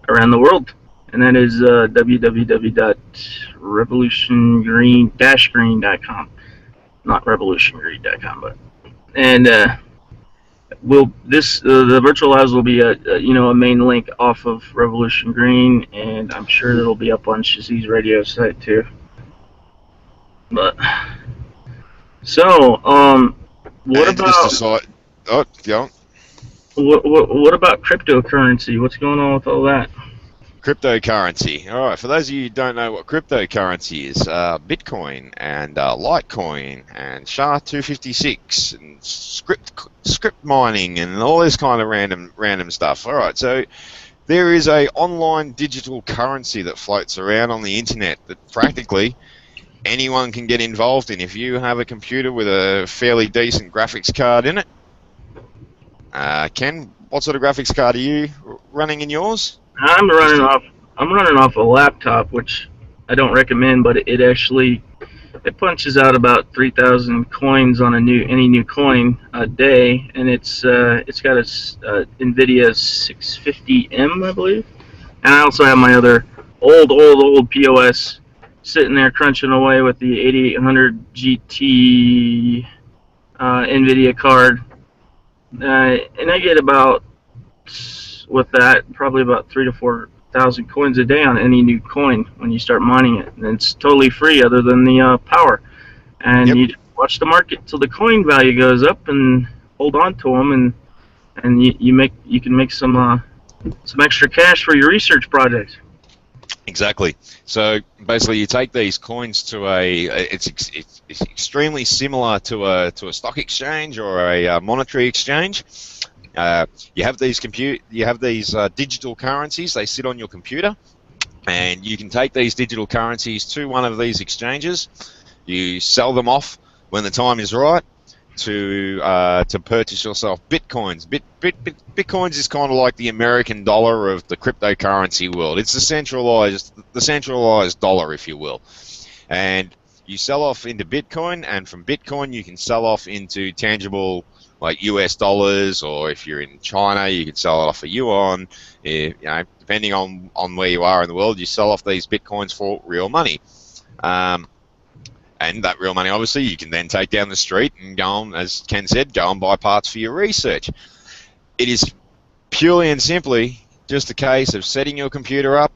around the world. And that is www.revolutiongreen-green.com, not revolutiongreen.com, but the virtual labs will be a main link off of Revolution Green, and I'm sure it'll be up on Shaziz Radio site too. But so What and just about decide. Oh, go on. what about cryptocurrency? What's going on with all that? Cryptocurrency. All right, for those of you who don't know what cryptocurrency is, Bitcoin and Litecoin and SHA-256 and script mining and all this kind of random stuff. All right, so there is a online digital currency that floats around on the internet that practically anyone can get involved in. If you have a computer with a fairly decent graphics card in it, Ken, what sort of graphics card are you running in yours? I'm running off a laptop, which I don't recommend, but it actually punches out about 3,000 coins on any new coin a day, and it's got a NVIDIA 650M, I believe. And I also have my other old POS sitting there crunching away with the 8800 GT NVIDIA card, and I get about, with that, probably about 3,000 to 4,000 coins a day on any new coin when you start mining it. And it's totally free other than the power. And Yep. you just watch the market till the coin value goes up and hold on to them, and you can make some extra cash for your research projects. Exactly. So basically, you take these coins to it's extremely similar to a stock exchange or a monetary exchange. You have these digital currencies. They sit on your computer, and you can take these digital currencies to one of these exchanges. You sell them off when the time is right to purchase yourself bitcoins. Bitcoins is kind of like the American dollar of the cryptocurrency world. It's the centralized dollar, if you will. And you sell off into Bitcoin, and from Bitcoin you can sell off into tangible, like US dollars, or if you're in China, you can sell it off for yuan. You know, depending on where you are in the world, you sell off these bitcoins for real money. And that real money, obviously, you can then take down the street and go on, as Ken said, go and buy parts for your research. It is purely and simply just a case of setting your computer up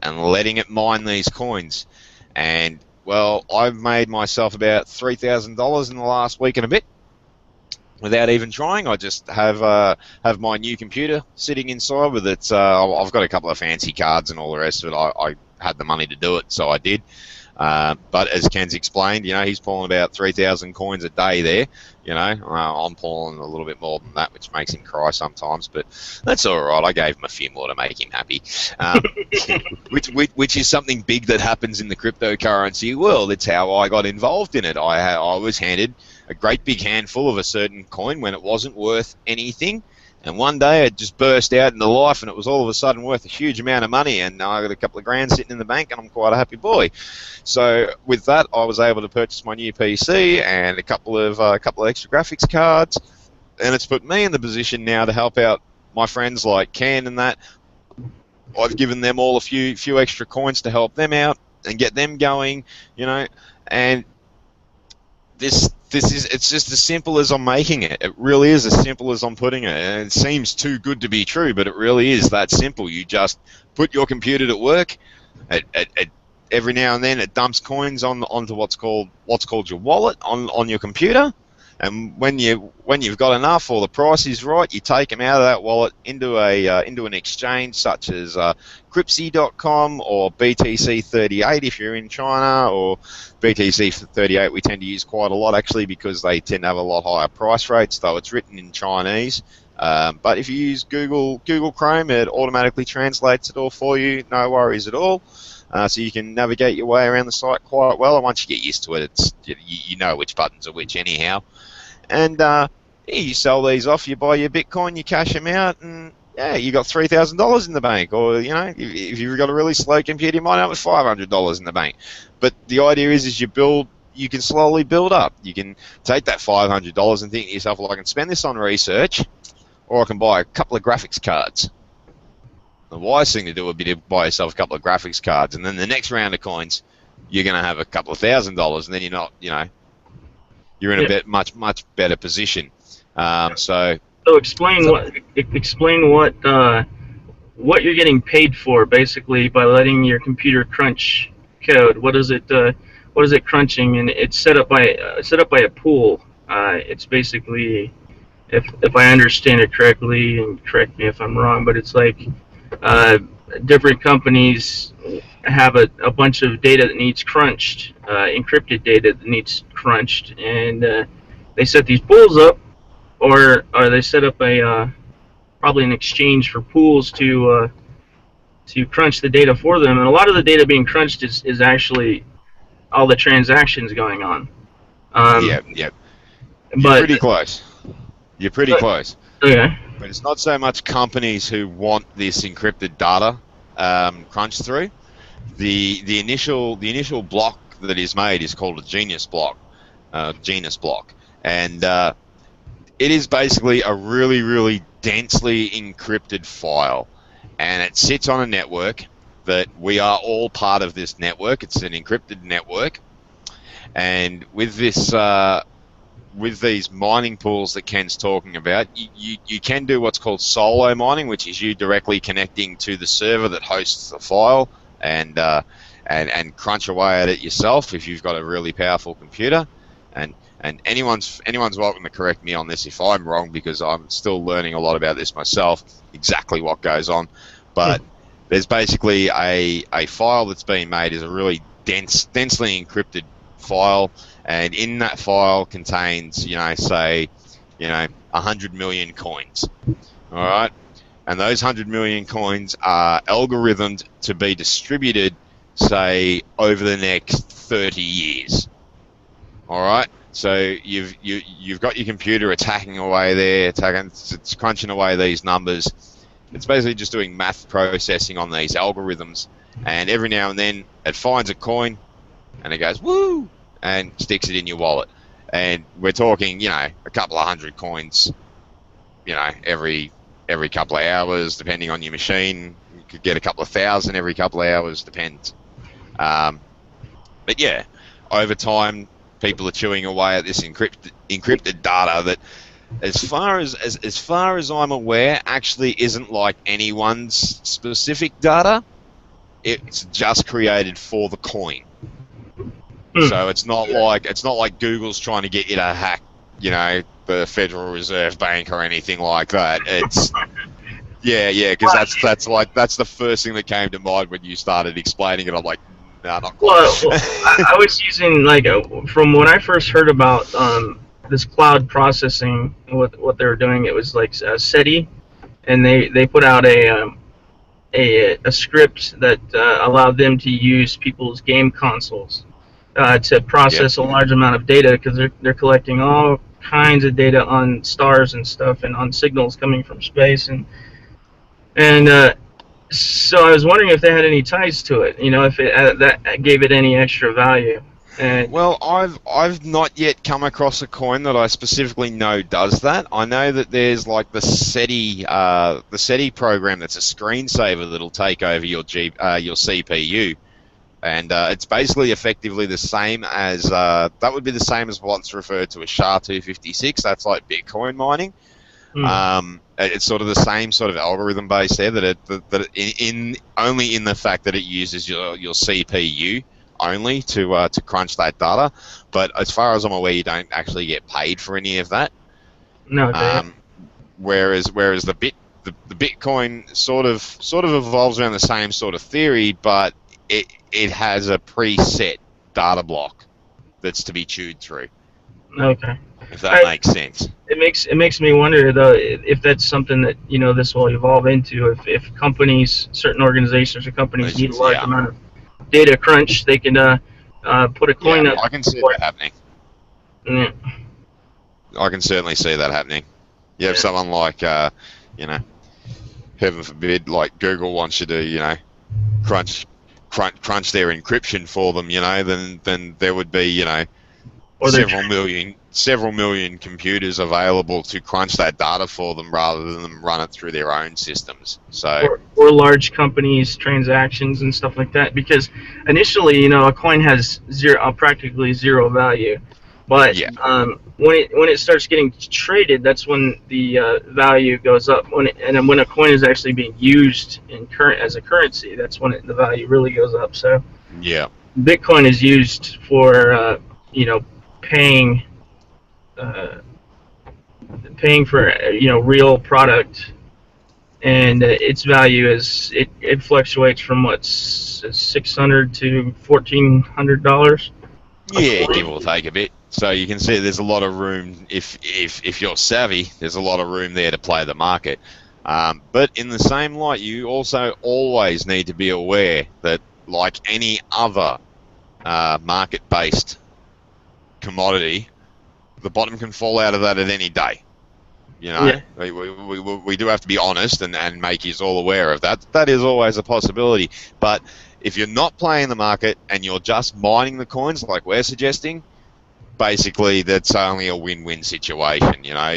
and letting it mine these coins. And, well, I've made myself about $3,000 in the last week and a bit without even trying. I just have my new computer sitting inside with it. I've got a couple of fancy cards and all the rest of it. I had the money to do it, so I did. But as Ken's explained, he's pulling about 3,000 coins a day there. I'm pulling a little bit more than that, which makes him cry sometimes, but that's all right. I gave him a few more to make him happy, which is something big that happens in the cryptocurrency world. It's how I got involved in it. I was handed a great big handful of a certain coin when it wasn't worth anything. And one day it just burst out into life, and it was all of a sudden worth a huge amount of money, and I got a couple of grand sitting in the bank, and I'm quite a happy boy. So with that, I was able to purchase my new PC and a couple of extra graphics cards, and it's put me in the position now to help out my friends like Ken and that. I've given them all a few extra coins to help them out and get them going, and it's just as simple as I'm making it. It really is as simple as I'm putting it. And it seems too good to be true, but it really is that simple. You just put your computer to work. Every now and then it dumps coins onto what's called your wallet on your computer. And when you've got enough, or the price is right, you take them out of that wallet into an exchange such as Cryptsy.com or BTC38 if you're in China, or BTC38 we tend to use quite a lot actually because they tend to have a lot higher price rates, though it's written in Chinese. But if you use Google Chrome, it automatically translates it all for you. No worries at all. So you can navigate your way around the site quite well, and once you get used to it, you know which buttons are which anyhow. And you sell these off, you buy your Bitcoin, you cash them out, and you got $3,000 in the bank. Or if you've got a really slow computer, you might have $500 in the bank. But the idea is you can slowly build up. You can take that $500 and think to yourself, well, I can spend this on research, or I can buy a couple of graphics cards. The wise thing to do would be to buy yourself a couple of graphics cards, and then the next round of coins, you're going to have a couple of $1,000, and then you're in a much better position. So explain what you're getting paid for, basically, by letting your computer crunch code. What is it crunching? And it's set up by a pool. It's basically, if I understand it correctly, and correct me if I'm wrong, but it's like uh, different companies have a bunch of data that needs crunched, encrypted data that needs crunched, and they set these pools up, or they set up a probably an exchange for pools to crunch the data for them. And a lot of the data being crunched is actually all the transactions going on. Yep. You're But pretty close. You're pretty close. okay. But it's not so much companies who want this encrypted data crunched through. The initial block that is made is called a genus block, and it is basically a really, really densely encrypted file, and it sits on a network that we are all part of. This network, it's an encrypted network, and with this with these mining pools that Ken's talking about, you can do what's called solo mining, which is you directly connecting to the server that hosts the file and crunch away at it yourself if you've got a really powerful computer. And anyone's welcome to correct me on this if I'm wrong, because I'm still learning a lot about this myself, exactly what goes on. But there's basically a file that's being made is a really densely encrypted file, and in that file contains, say, 100 million coins. All right, and those 100 million coins are algorithmed to be distributed, say, over the next 30 years. All right, so you've got your computer attacking away there, it's crunching away these numbers. It's basically just doing math processing on these algorithms, and every now and then it finds a coin, and it goes woo, and sticks it in your wallet. And we're talking, a couple of hundred coins, every couple of hours, depending on your machine. You could get a couple of thousand every couple of hours, depends. But yeah, over time, people are chewing away at this encrypted data that, as far as I'm aware, actually isn't like anyone's specific data. It's just created for the coin. So it's not like Google's trying to get you to hack, the Federal Reserve Bank or anything like that. It's because that's the first thing that came to mind when you started explaining it. I'm like, no, not quite. Well, I was using from when I first heard about this cloud processing, what they were doing. It was like SETI, and they put out a script that allowed them to use people's game consoles to process a large amount of data, because they're collecting all kinds of data on stars and stuff, and on signals coming from space, and so I was wondering if they had any ties to it, if that gave it any extra value. And well, I've not yet come across a coin that I specifically know does that. I know that there's like the SETI program that's a screensaver that'll take over your CPU, and it's basically effectively the same as that would be the same as what's referred to as SHA-256. That's like Bitcoin mining. It's sort of the same sort of algorithm base there, only in the fact that it uses your CPU only to crunch that data. But as far as I'm aware, you don't actually get paid for any of that. No. Whereas the Bitcoin sort of evolves around the same sort of theory, but it has a preset data block that's to be chewed through. Okay. If that makes sense. It makes me wonder though if that's something that this will evolve into. If companies, certain organizations or companies need a large amount of data crunch, they can put a coin up. I can see that happening. Yeah. I can certainly see that happening. You have someone like, heaven forbid, like Google wants you to, crunch their encryption for them, then there would be, several million computers available to crunch that data for them rather than them run it through their own systems. So or large companies' transactions and stuff like that, because initially, a coin has practically zero value, but when it starts getting traded, that's when the value goes up. When a coin is actually being used as a currency, that's when the value really goes up. So Bitcoin is used for paying paying for real product, and its value it fluctuates from $600 to $1,400. Yeah, give or take a bit. So you can see there's a lot of room, if you're savvy, there's a lot of room there to play the market. But in the same light, you also always need to be aware that, like any other market-based commodity, the bottom can fall out of that at any day. You know, yeah. we do have to be honest and make you all aware of that. That is always a possibility. But if you're not playing the market and you're just mining the coins like we're suggesting, basically that's only a win-win situation. You know,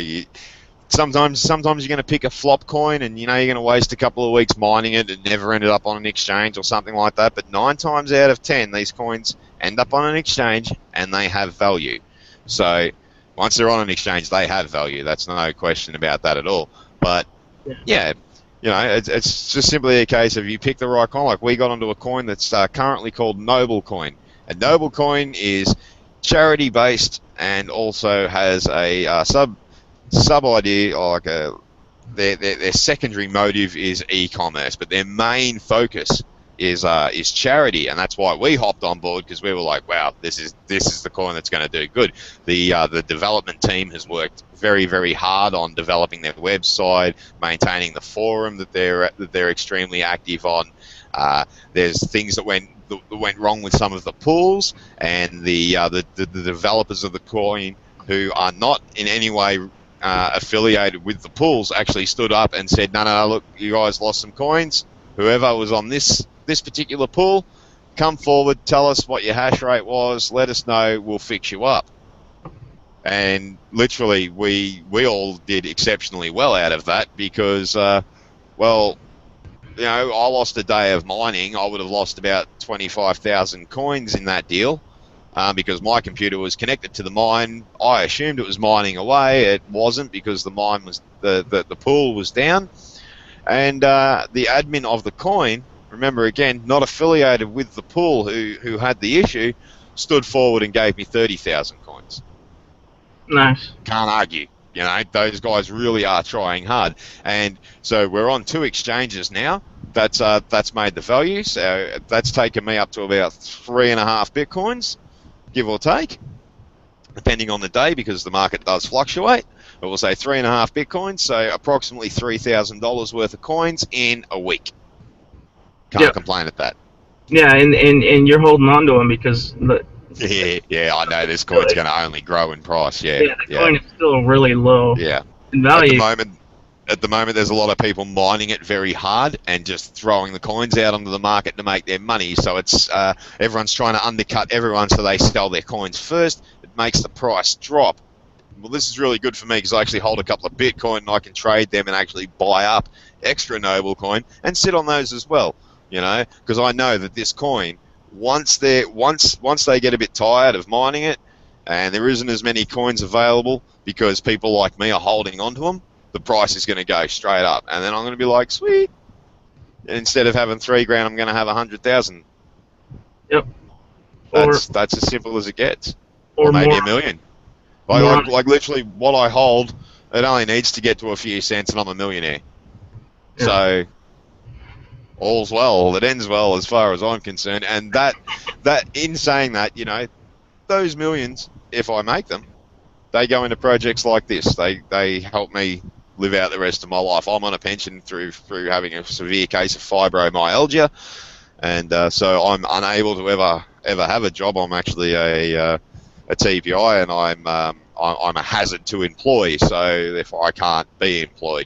sometimes you're going to pick a flop coin and you're going to waste a couple of weeks mining it and never ended up on an exchange or something like that. But 9 times out of 10, these coins end up on an exchange and they have value. So once they're on an exchange, they have value. That's no question about that at all. But yeah, you know, it's just simply a case of you pick the right coin. Like we got onto a coin that's currently called Noble Coin. A Noble Coin is charity based and also has a sub idea, like their secondary motive is e-commerce, but their main focus is charity, and that's why we hopped on board, because we were like, wow, this is the coin that's going to do good. The development team has worked very, very hard on developing their website, maintaining the forum that they're extremely active on. There's things that went wrong with some of the pools, and the developers of the coin, who are not in any way affiliated with the pools, actually stood up and said, no, look, you guys lost some coins. Whoever was on this particular pool, come forward, tell us what your hash rate was, let us know, we'll fix you up. And literally, we all did exceptionally well out of that, because, well, you know, I lost a day of mining. I would have lost about 25,000 coins in that deal, because my computer was connected to the mine. I assumed it was mining away. It wasn't, because the mine was the pool was down. And the admin of the coin, remember again, not affiliated with the pool who had the issue, stood forward and gave me 30,000 coins. Nice. Can't argue. You know, those guys really are trying hard. And so we're on 2 exchanges now. That's made the value. So that's taken me up to about 3.5 Bitcoins, give or take, depending on the day, because the market does fluctuate. But we'll say 3.5 Bitcoins, so approximately $3,000 worth of coins in a week. Can't complain at that. Yeah, and you're holding on to them because yeah, I know this coin's going to only grow in price. Yeah, the coin is still really low. Yeah, in value. At the moment, there's a lot of people mining it very hard and just throwing the coins out onto the market to make their money. So it's everyone's trying to undercut everyone, so they sell their coins first. It makes the price drop. Well, this is really good for me, because I actually hold a couple of Bitcoin and I can trade them and actually buy up extra Noble Coin and sit on those as well. You know, because I know that this coin, once they get a bit tired of mining it, and there isn't as many coins available because people like me are holding on to them, the price is going to go straight up, and then I'm going to be like, sweet. And instead of having $3,000, I'm going to have 100,000. Yep. That's as simple as it gets. Or maybe more, $1 million. Like literally, what I hold, it only needs to get to a few cents, and I'm a millionaire. Yeah. So all's well that ends well, as far as I'm concerned. And that in saying that, you know, those millions, if I make them, they go into projects like this. They help me live out the rest of my life. I'm on a pension through having a severe case of fibromyalgia, and so I'm unable to ever have a job. I'm actually a TPI, and I'm a hazard to employ, so therefore I can't be employed.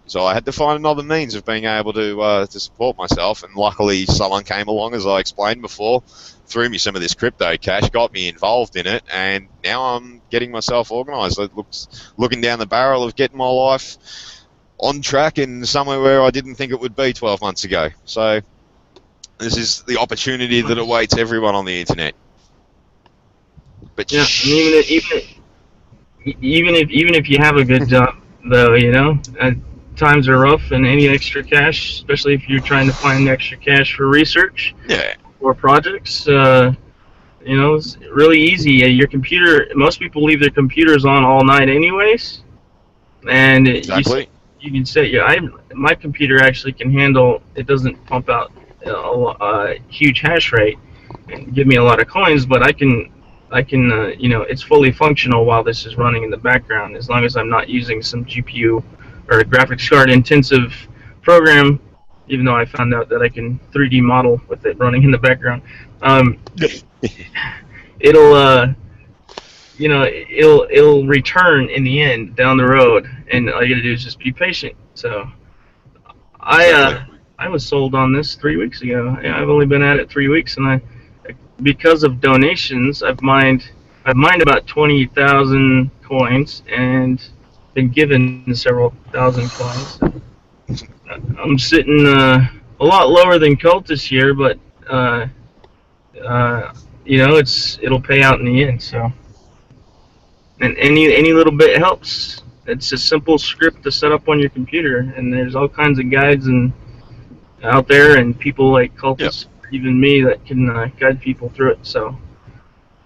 So I had to find another means of being able to support myself, and luckily someone came along, as I explained before, threw me some of this crypto cash, got me involved in it, and now I'm getting myself organised. Looking down the barrel of getting my life on track and somewhere where I didn't think it would be 12 months ago. So this is the opportunity that awaits everyone on the internet. But yeah, even if you have a good job, though, you know, times are rough, and any extra cash, especially if you're trying to find extra cash for research, or projects, You know, it's really easy. Your computer. Most people leave their computers on all night, anyways, and Exactly. you can set your. My computer actually can handle. It doesn't pump out a huge hash rate and give me a lot of coins, but I can you know, it's fully functional while this is running in the background, as long as I'm not using some GPU or a graphics card intensive program. Even though I found out that I can 3D model with it running in the background, um, it'll you know, it'll return in the end down the road, and all you gotta do is just be patient. So Exactly. I was sold on this 3 weeks ago. I've only been at it 3 weeks, and because of donations, I've mined about 20,000 coins and been given several thousand coins. I'm sitting a lot lower than Cultist here, but uh, you know, it'll pay out in the end. So, and any little bit helps. It's a simple script to set up on your computer, and there's all kinds of guides and out there, and people like Yep. Cultists, even me, that can guide people through it. So,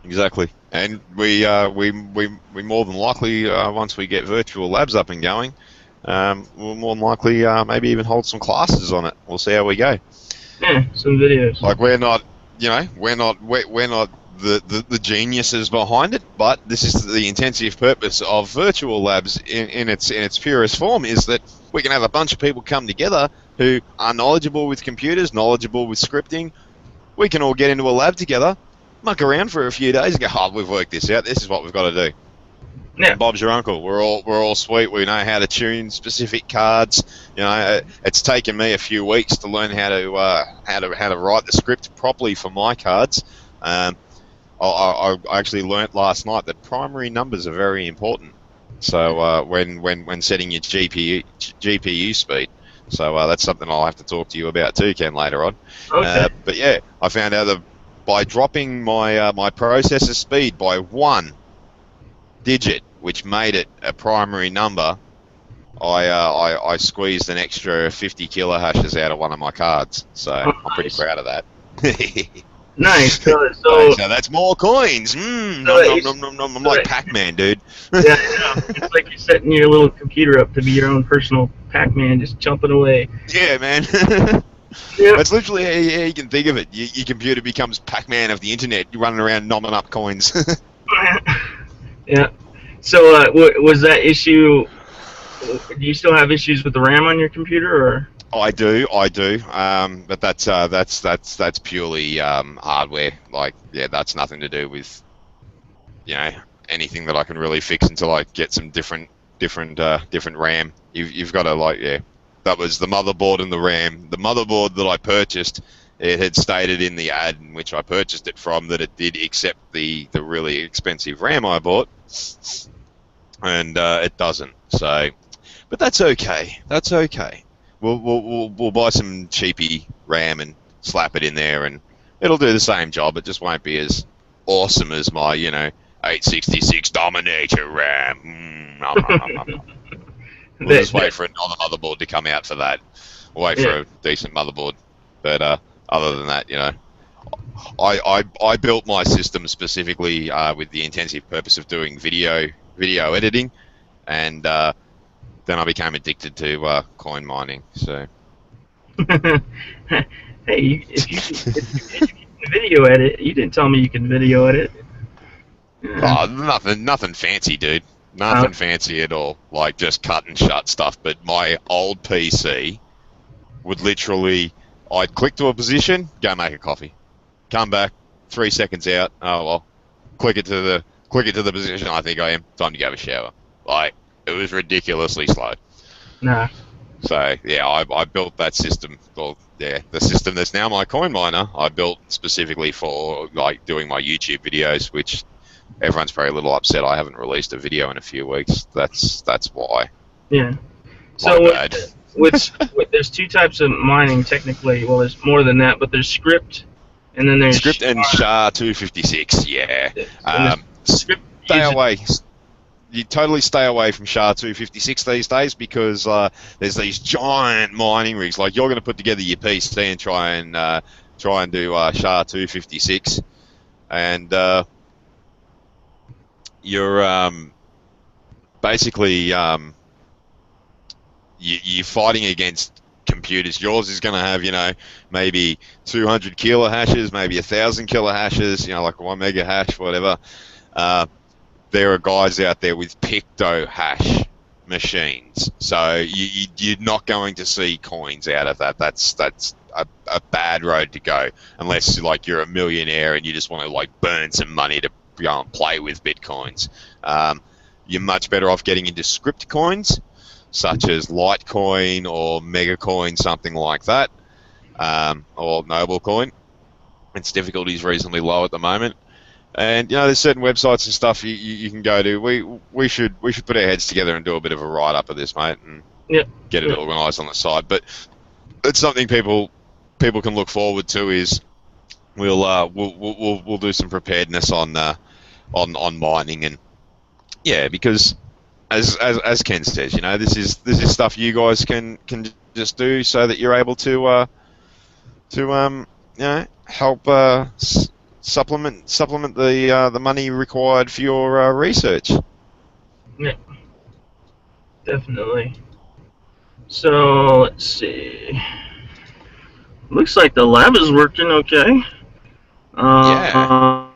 Exactly. And we more than likely, once we get virtual labs up and going, we'll more than likely maybe even hold some classes on it. We'll see how we go. yeah, some videos. Like we're not, you know, we're not the geniuses behind it, but this is the intensive purpose of virtual labs in its purest form, is that we can have a bunch of people come together who are knowledgeable with computers, knowledgeable with scripting. We can all get into a lab together, muck around for a few days, and go, "Oh, we've worked this out. This is what we've got to do." Yeah. And Bob's your uncle. We're all sweet. We know how to tune specific cards. You know, it's taken me a few weeks to learn how to write the script properly for my cards. I actually learnt last night that primary numbers are very important. So when setting your GPU speed, so that's something I'll have to talk to you about too, Ken, later on. Okay. But yeah, I found out that by dropping my my processor speed by 1 digit, which made it a primary number, I squeezed an extra 50 kilohashes out of one of my cards. So I'm pretty proud of that. Nice. So So that's more coins. Nom, nom, nom, nom, nom. I'm like so- Pac-Man, dude. yeah, I know. It's like you're setting your little computer up to be your own personal Pac-Man, just jumping away. Yeah, man. Yeah. That's literally how you can think of it. Your computer becomes Pac-Man of the internet. You're running around nomming up coins. Yeah. So was that issue? Do you still have issues with the RAM on your computer, or? I do. But that's purely hardware. Like, yeah, that's nothing to do with, you know, anything that I can really fix until I get some different RAM. You've got to, like, yeah. That was the motherboard and the RAM. The motherboard that I purchased, it had stated in the ad in which I purchased it from that it did accept the really expensive RAM I bought, and it doesn't. So, but that's okay. That's okay. We'll buy some cheapy RAM and slap it in there, and it'll do the same job. It just won't be as awesome as my, you know, 866 Dominator RAM. Nom, nom, nom, nom, nom. We'll just wait for another motherboard to come out for that. We'll wait for a decent motherboard. But other than that, you know, I built my system specifically with the intensive purpose of doing video editing, and then I became addicted to coin mining. So. Hey, if you can video edit, you didn't tell me you can video edit. Oh, nothing fancy, dude. Nothing fancy at all. Like just cut and shut stuff. But my old PC would literally, I'd click to a position, go make a coffee, come back, 3 seconds out. Oh well, click it to the position I think I am. Time to go have a shower. Like it was ridiculously slow. Nah. So yeah, I built that system. Well, yeah, the system that's now my coin miner, I built specifically for like doing my YouTube videos, which everyone's probably a little upset I haven't released a video in a few weeks. That's why. Yeah. My So bad. there's two types of mining technically. Well, there's more than that, but there's script, and then there's Script and SHA-256, yeah. Script Stay uses- away. You totally stay away from SHA-256 these days because there's these giant mining rigs. Like you're going to put together your PC and try and do SHA-256. and you're basically you're fighting against computers. Yours is going to have, maybe 200 kilohashes, maybe 1,000 kilohashes, like 1 mega hash, whatever. There are guys out there with picto hash machines, so you're not going to see coins out of that. That's a bad road to go, unless you're a millionaire and you just want to burn some money to go and play with bitcoins. You're much better off getting into script coins, such as Litecoin or Megacoin, something like that, or Noblecoin. Its difficulty is reasonably low at the moment. And there's certain websites and stuff you can go to. We should put our heads together and do a bit of a write up of this, mate, and get it organised on the side. But it's something people can look forward to. Is we'll do some preparedness on mining, and because as Ken says, this is stuff you guys can just do so that you're able to help supplement the money required for your research. Yeah, definitely. So let's see. Looks like the lab is working okay. Yeah.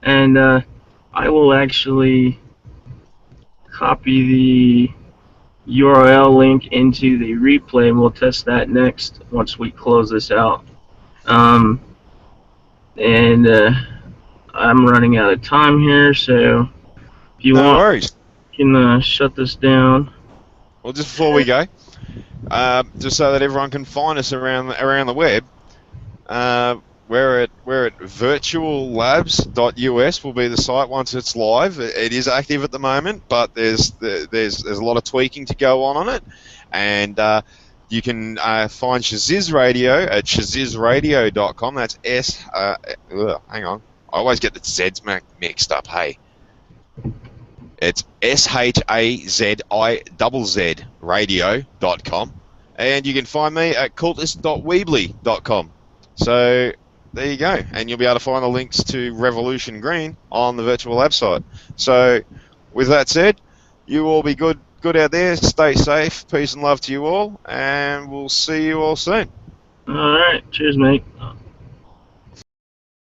And I will actually copy the URL link into the replay, and we'll test that next once we close this out. And I'm running out of time here, so if you want, worries. You can shut this down. Well, just before we go, just so that everyone can find us around the web, we're at virtuallabs.us will be the site once it's live. It is active at the moment, but there's a lot of tweaking to go on it, and you can find Shaziz Radio at shazizradio.com. That's hang on, I always get the Z's mixed up. Hey, it's SHAZIZZ radio.com, and you can find me at cultist.weebly.com. So there you go, and you'll be able to find the links to Revolution Green on the Virtual Lab site. So with that said, you all be good out there, stay safe, peace and love to you all, and we'll see you all soon. Alright, cheers mate.